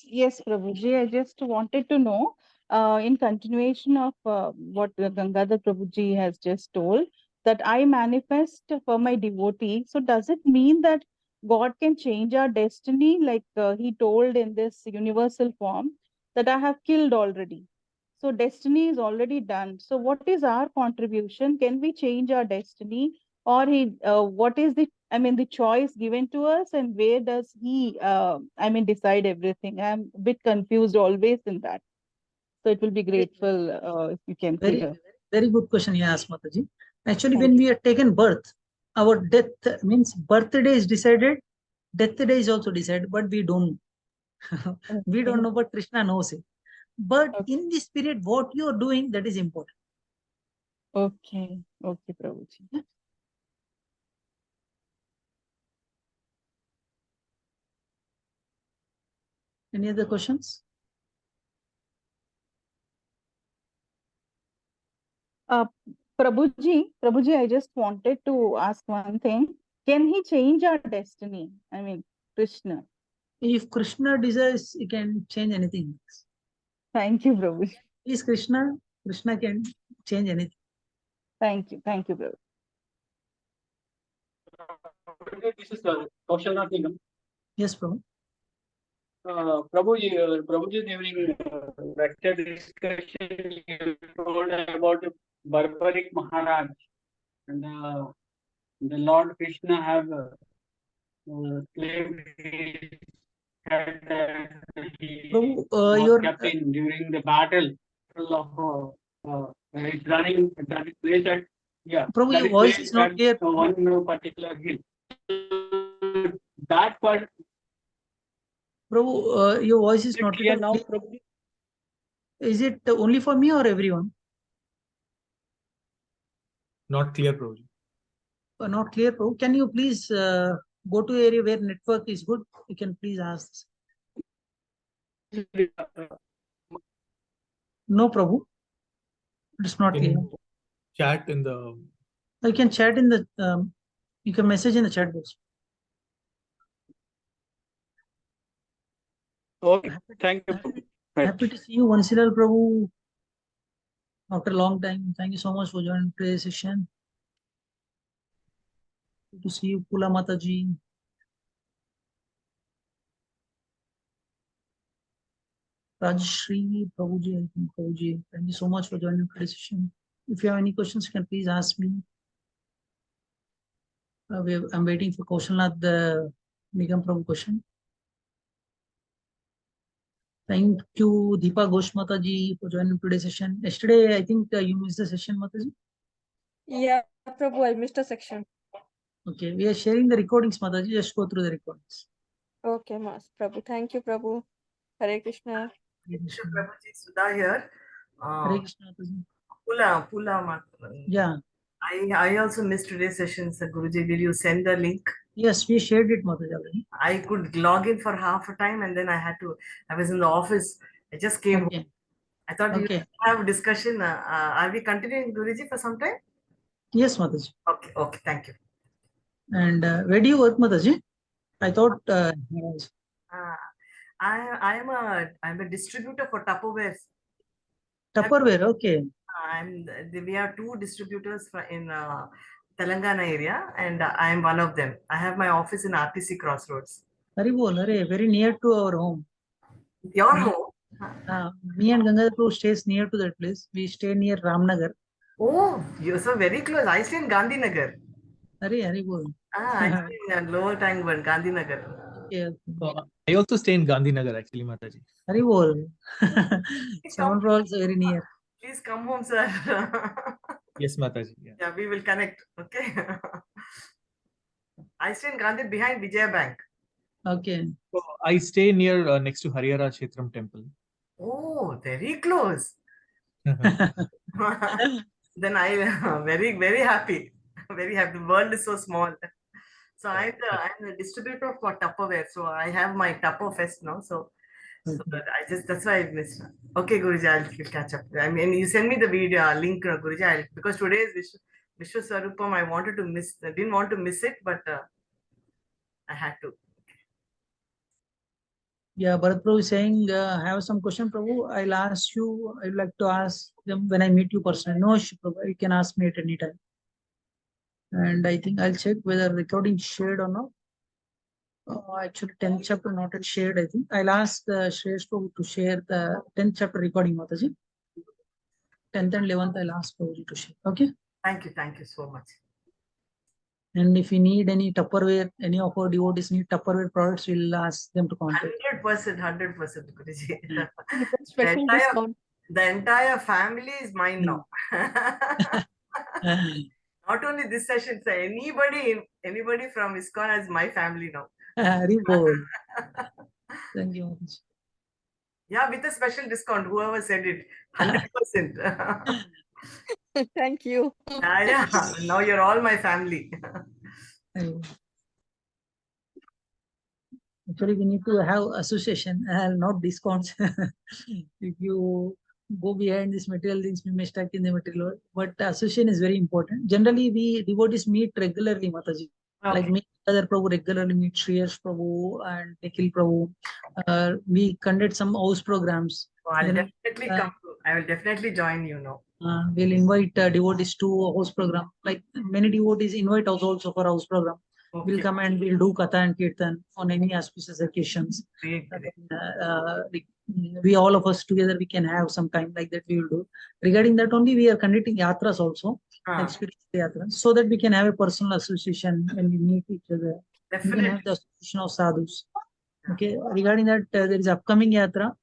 Yes, Prabhuji. I just wanted to know, in continuation of what Gangadhar Prabhuji has just told, that I manifest for my devotee. So does it mean that God can change our destiny, like he told in this universal form, that I have killed already? So destiny is already done. So what is our contribution? Can we change our destiny? Or what is the choice given to us, and where does he, decide everything? I'm a bit confused always in that. So it will be grateful if you can clear. Very good question you asked, Mataji. Actually, when we are taken birth, our death means birthday is decided, death day is also decided, but we don't know. We don't know, but Krishna knows it. But in this period, what you are doing, that is important. Okay, Prabhuji. Yeah. Any other questions? Prabhuji, I just wanted to ask one thing. Can he change our destiny? Krishna. If Krishna desires, he can change anything. Thank you, Prabhuji. He is Krishna. Krishna can change anything. Thank you, Prabhuji. This is Kauragraganya. Yes, Prabhu. Prabhuji, during lecture discussion, you told about the barbaric Maharaj, and the Lord Krishna have claimed his head that he Prabhu, was captain during the battle of it's running that is placed at Prabhu, your voice is not clear. One particular hill. That part. Prabhu, your voice is not clear now, Prabhu. Is it only for me or everyone? Not clear, Prabhuji. Not clear, Prabhu. Can you please go to area where network is good? You can please ask. No, Prabhu. It's not clear. Chat in the. You can chat in the. You can message in the chat box. Okay, thank you. Happy to see you, Vansilal Prabhu. After a long time. Thank you so much for joining today's session. Good to see you, Pula Mataji. Rajshri Prabhuji, I think Prabhuji. Thank you so much for joining today's session. If you have any questions, you can please ask me. I'm waiting for Kaushalnath, the Nigam Prabhu question. Thank you, Deepa Ghosh Mataji, for joining today's session. Yesterday, I think you missed the session, Mataji. Yeah, Prabhu, I missed a section. Okay, we are sharing the recordings, Mataji. Just go through the recordings. Okay, Mas Prabhu. Thank you, Prabhu. Hare Krishna. Hare Krishna. Prabhuji, Sudha here. Hare Krishna, Mataji. Pula. Yeah. I also missed today's session, Sir Guruji. Will you send the link? Yes, we shared it, Mataji, already. I could log in for half a time and then I was in the office. I just came home. Okay. I thought we Okay. would have a discussion. Are we continuing, Guruji, for some time? Yes, Mataji. Okay, thank you. And where do you work, Mataji? I thought I'm a distributor for Tupperware. Tupperware. Okay. We have two distributors in Telangana area, and I'm one of them. I have my office in RTC Crossroads. Very near to our home. Your home? Me and Gangadhar Prabhu stays near to that place. We stay near Ramnagar. Oh, you're so very close. I stay in Gandhinagar. Haribol. I stay in Lower Tangban, Gandhinagar. Yeah. I also stay in Gandhinagar, actually, Mataji. Haribol. Sound also very near. Please come home, sir. Yes, Mataji. Yeah, we will connect. Okay. I stay in Gandhi behind Vijaya Bank. Okay. So I stay near next to Harihara Kshetram temple. Oh, very close. Then I very, very happy. Very happy. The world is so small. So I'm the distributor for Tupperware. So I have my Tupper Fest now. So that's why I missed. Okay, Guruji, I'll catch up. I mean, you send me the video link, Guruji. Because today is Vishwa Swarupam. I didn't want to miss it, but I had to. Yeah, Bharat Prabhu is saying, I have some question, Prabhu. I'll ask you. I'd like to ask them when I meet you personally. No issue, Prabhu. You can ask me at any time. And I think I'll check whether recording shared or not. Actually, 10th chapter not yet shared, I think. I'll ask Shresh Prabhu to share the 10th chapter recording, Mataji. 10th and 11th, I'll ask Prabhuji to share. Okay? Thank you so much. And if you need any Tupperware, any of our devotees need Tupperware products, we'll ask them to contact. 100%, Guruji. Special discount. The entire family is mine now. Not only this session, sir, anybody from iskcon is my family now. Thank you much. Yeah, with a special discount, whoever said it, 100%. Thank you. Yeah, now you're all my family. Actually, we need to have association, not discounts. If you go behind this material things, we may stuck in the material. But association is very important. Generally, we devotees meet regularly, Mataji. Okay. Like me, other Prabhu regularly meet Shreyas Prabhu and Nikhil Prabhu. We conduct some house programs. So I'll definitely come. I will definitely join you now. We'll invite devotees to a house program. Like many devotees invite us also for house program. Okay. We'll come and we'll do Katha and Kirtan on any auspicious occasions. Great. We all of us together, we can have some time like that we will do. Regarding that only, we are conducting yatras also, like spiritual yatras, so that we can have a personal association when we meet each other. Definitely. We can have the association of sadhus. Okay. Regarding that, there is upcoming yatra.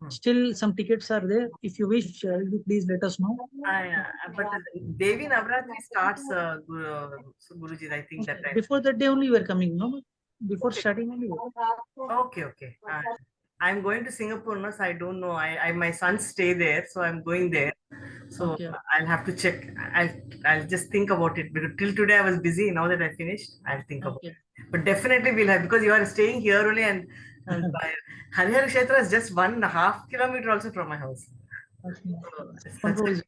Still, some tickets are there. If you wish, please let us know. But Devi Navratri starts, Guruji, I think that time. Before that day only we are coming, no? Before starting only. Okay. I'm going to Singapore, no? So I don't know. My sons stay there, so I'm going there. So okay. I'll have to check. I'll just think about it. Because till today I was busy. Now that I finished, I'll think about it. But definitely we'll have, because you are staying here only, and Harihara Kshetra is just 1.5 kilometers also from my house. Yes, Mataji.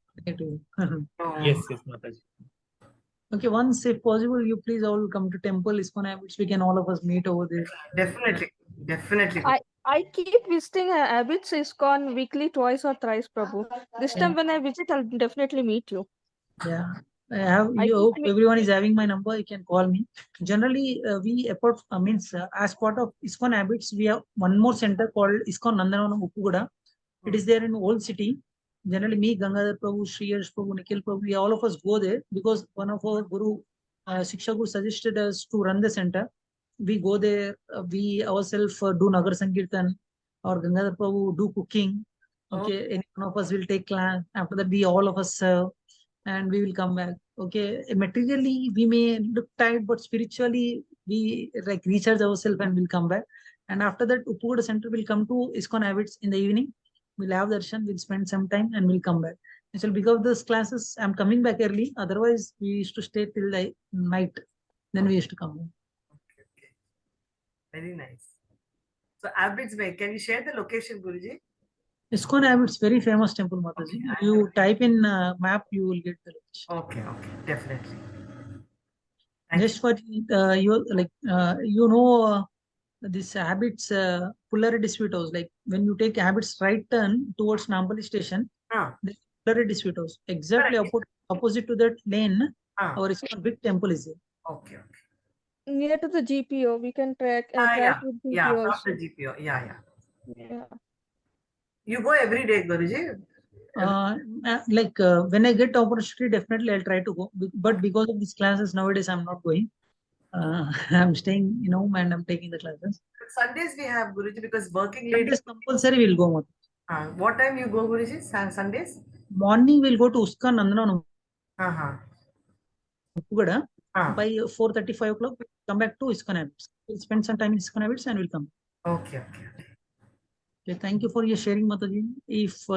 Okay, once if possible, you please all come to temple iskcon habits. We can all of us meet over there. Definitely. I keep visiting Habits iskcon weekly, twice or thrice, Prabhu. This time when I visit, I'll definitely meet you. Yeah. I have you. Everyone is having my number. You can call me. Generally, we as part of iskcon habits, we have one more center called iskcon Nanda-Nandanastakam Uppugoda. It is there in Old City. Generally, me, Gangadhar Prabhu, Shreyas Prabhu, Nikhil Prabhu, we all of us go there because one of our Guru, Shiksha Guru suggested us to run the center. We go there. We ourselves do Nagar Sankirtan, or Gangadhar Prabhu do cooking. Okay, any one of us will take class. After that, we all of us serve. And we will come back. Okay, materially we may look tired, but spiritually we like recharge ourselves and we'll come back. And after that, Uppugoda center will come to iskcon habits in the evening. We'll have darshan, we'll spend some time and we'll come back. Actually, because of those classes, I'm coming back early. Otherwise, we used to stay till the night. Then we used to come home. Okay. Very nice. So Abbotsford, can you share the location, Guruji? ISKCON Habits, very famous temple, Mataji. You type in map, you will get the location. Okay, definitely. Just for this habits polarity sweet house. Like when you take habits right turn towards Nampally station, the polarity sweet house exactly opposite to that lane. Our ISKCON big temple is there. Okay. Near to the GPO, we can track with GPO. Yeah, from also. the GPO. Yeah. Yeah. You go every day, Guruji? When I get opportunity, definitely I'll try to go. But because of these classes nowadays, I'm not going. I'm staying, and I'm taking the classes. But Sundays we have, Guruji, because working ladies. Compulsory will go. What time you go, Guruji? Sundays? Morning we'll go to ISKCON Nanda-Nandanastakam. By 4:35 o'clock, we'll come back to ISKCON Habits. We'll spend some time in ISKCON Habits and we'll come. Okay. Thank you for your sharing, Mataji. If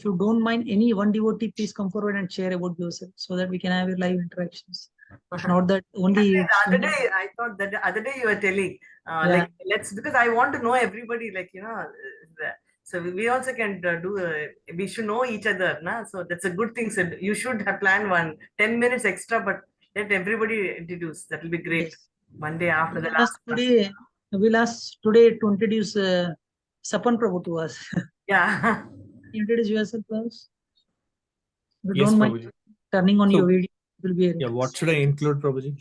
you don't mind, any one devotee, please come forward and share about yourself so that we can have live interactions. Not that only. The other day, I thought that the other day you were telling, because I want to know everybody, so we also can we should know each other, so that's a good thing. So you should have planned 10 minutes extra, but let everybody introduce. That will be great. Yes. One day after the last class. We'll ask today to introduce Sapan Prabhu to us. Yeah. Introduce yourself, please. If you Yes, don't mind turning on your video, it will be. What should I include, Prabhuji?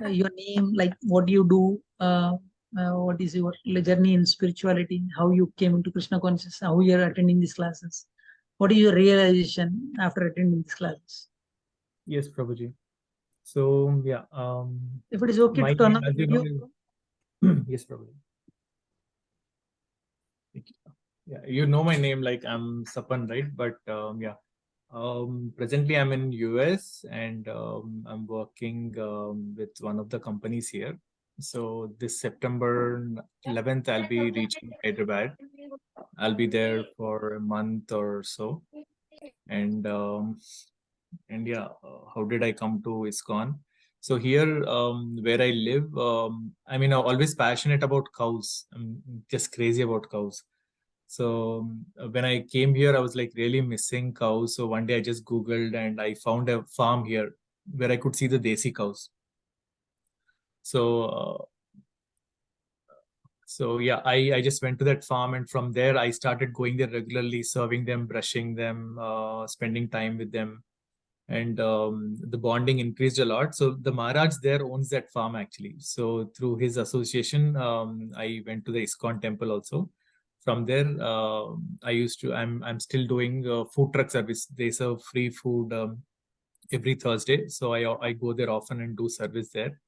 Your name, like what you do, what is your journey in spirituality, how you came into Krishna consciousness, how you are attending these classes, what is your realization after attending these classes? Yes, Prabhuji. So if it is okay to turn on the video. Yes, Prabhuji. Yeah, you know my name, like I'm Sapan, right? But presently I'm in US and I'm working with one of the companies here. So this September 11th, I'll be reaching Hyderabad. I'll be there for a month or so. And how did I come to ISKCON? So here, where I live, I'm always passionate about cows. I'm just crazy about cows. So when I came here, I was like really missing cows. So one day I just Googled and I found a farm here where I could see the desi cows. So I just went to that farm, and from there I started going there regularly, serving them, brushing them, spending time with them. And the bonding increased a lot. So the Maharaj there owns that farm actually. So through his association, I went to the ISKCON temple also. From there, I'm still doing food truck service. They serve free food every Thursday. So I go there often and do service there.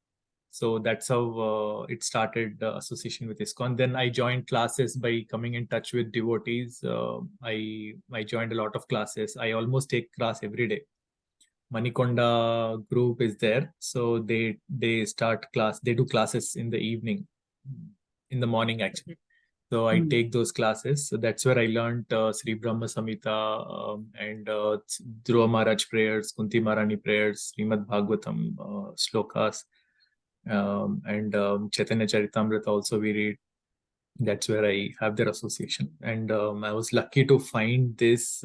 So that's how it started, association with ISKCON. Then I joined classes by coming in touch with devotees. I joined a lot of classes. I almost take class every day. Manikonda group is there. So they start class. They do classes in the evening, in the morning actually. So I take those classes. So that's where I learned Sri Brahma Samhita and Dhruva Maharaj prayers, Kunti Maharani prayers, Srimad Bhagavatam slokas, and Chaitanya Charitamrita also we read. That's where I have their association. And I was lucky to find this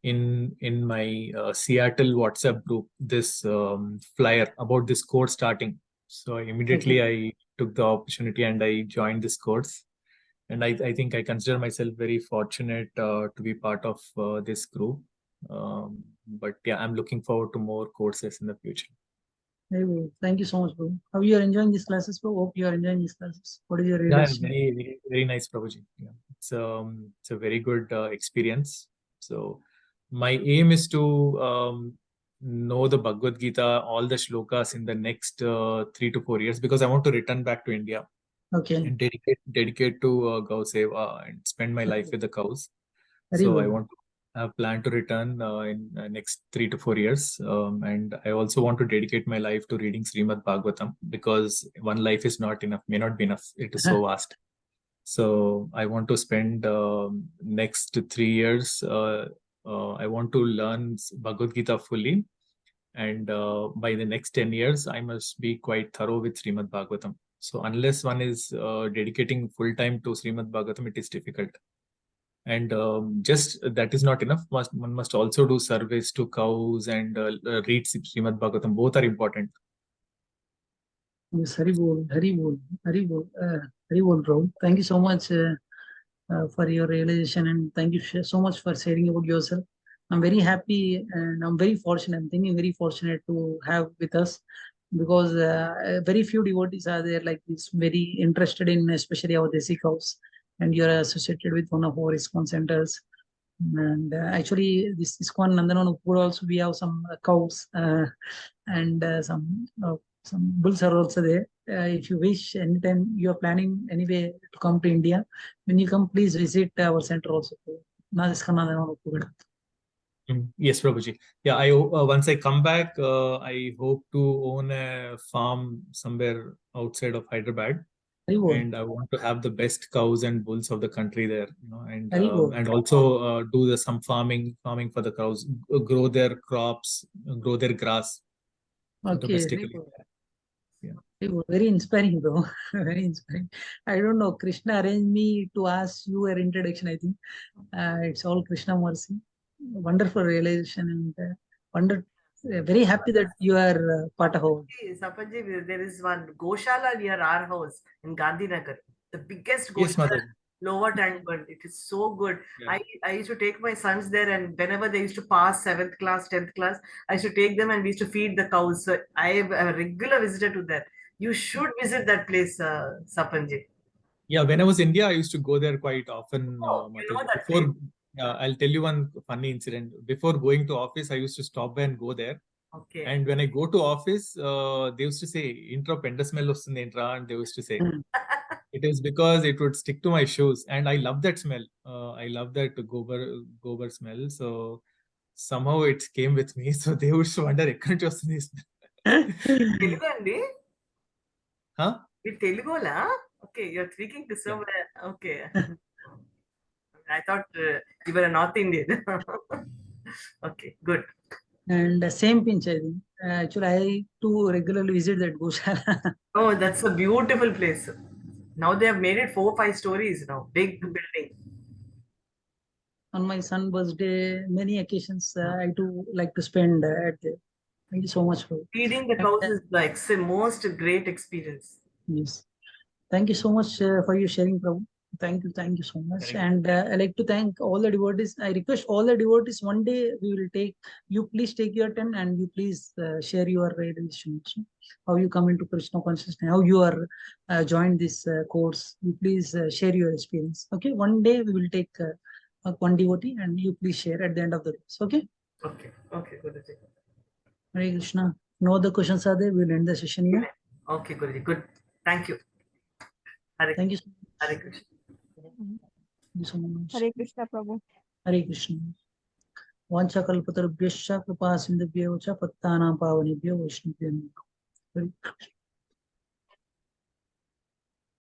in my Seattle WhatsApp group, this flyer about this course starting. So immediately I took the opportunity and I joined this course. And I think I consider myself very fortunate to be part of this group. But I'm looking forward to more courses in the future. Thank you so much, bro. How you are enjoying these classes, bro? Hope you are enjoying these classes. What is your realization? Very, very nice, Prabhuji. Yeah, it's a very good experience. So my aim is to know the Bhagavad Gita, all the shlokas in the next 3 to 4 years, because I want to return back to India. Okay. And dedicate to Gau Seva and spend my life with the cows. Very so good. I want to have plan to return in the next 3 to 4 years. And I also want to dedicate my life to reading Srimad Bhagavatam, because one life is not enough, may not be enough. It is so vast. So I want to spend next 3 years I want to learn Bhagavad Gita fully. And by the next 10 years, I must be quite thorough with Srimad Bhagavatam. So unless one is dedicating full time to Srimad Bhagavatam, it is difficult. And just that is not enough. One must also do service to cows and read Srimad Bhagavatam. Both are important. Yes, Hari Bol, Hari Bol, Hari Bol, Prabhu. Thank you so much for your realization, and thank you so much for sharing about yourself. I'm very happy and I'm very fortunate. I'm thinking very fortunate to have with us, because very few devotees are there like this, very interested in especially our Desi cows, and you're associated with one of our iskcon centers. And actually, this iskcon Nanda-Nandanastakam also we have some cows and some bulls are also there. If you wish, anytime you are planning anyway to come to India, when you come, please visit our center also. Yes, Prabhuji. Yeah, I once I come back, I hope to own a farm somewhere outside of Hyderabad, and I want to have the best cows and bulls of the country there, and also do some farming for the cows, grow their crops, grow their grass domestically. Very inspiring, bro. Very inspiring. I don't know. Krishna arranged me to ask you an introduction. I think it's all Krishna Mercy. Wonderful realization, and very happy that you are part of our. Sapanji, there is one Goshala near our house in Gandhinagar. The biggest Yes, Goshala, Mother. lower Tankbund. It is so good. Yeah. I used to take my sons there, and whenever they used to pass 7th class, 10th class, I used to take them and we used to feed the cows. So I am a regular visitor to that. You should visit that place, Sapanji. Yeah, when I was in India, I used to go there quite often. You know that Before, I'll tell you one funny incident. Before going to office, I used to stop by and go there. Okay. And when I go to office, they used to say, "Intro penda smell vastundi entra," and they used to say, it is because it would stick to my shoes, and I love that smell. I love that gobar smell. So somehow it came with me. So they would wonder, "Ekkadi nunchi vastundi ee smell?" Telugu andi? Huh? With Telugu la? Okay, you're speaking to somewhere. Okay. I thought you were a North Indian. Okay, good. And same pinch, I think. Actually, I too regularly visit that Goshala. Oh, that's a beautiful place. Now they have made it 4-5 stories now. Big building. On my son's birthday, many occasions I too like to spend at there. Thank you so much for Feeding the cows is like the most great experience. Yes. Thank you so much for your sharing, Prabhu. Thank you so much. And I like to thank all the devotees. I request all the devotees, one day we will take, you please take your turn and you please share your realization. How you come into Krishna consciousness, how you are joined this course. You please share your experience. Okay, one day we will take one devotee and you please share at the end of the course. Okay. Okay. Okay, Guruji. Hare Krishna. No other questions are there. We will end the session here. Okay, Guruji. Good. Thank you. Thank you so much. Hare Krishna. Thank you so much. Hare Krishna, Prabhu. Hare Krishna. Vancha kalpatarubhyascha kripa sindhubhyo cha pattana pavanebhyo vaishnavyo. Hare Krishna.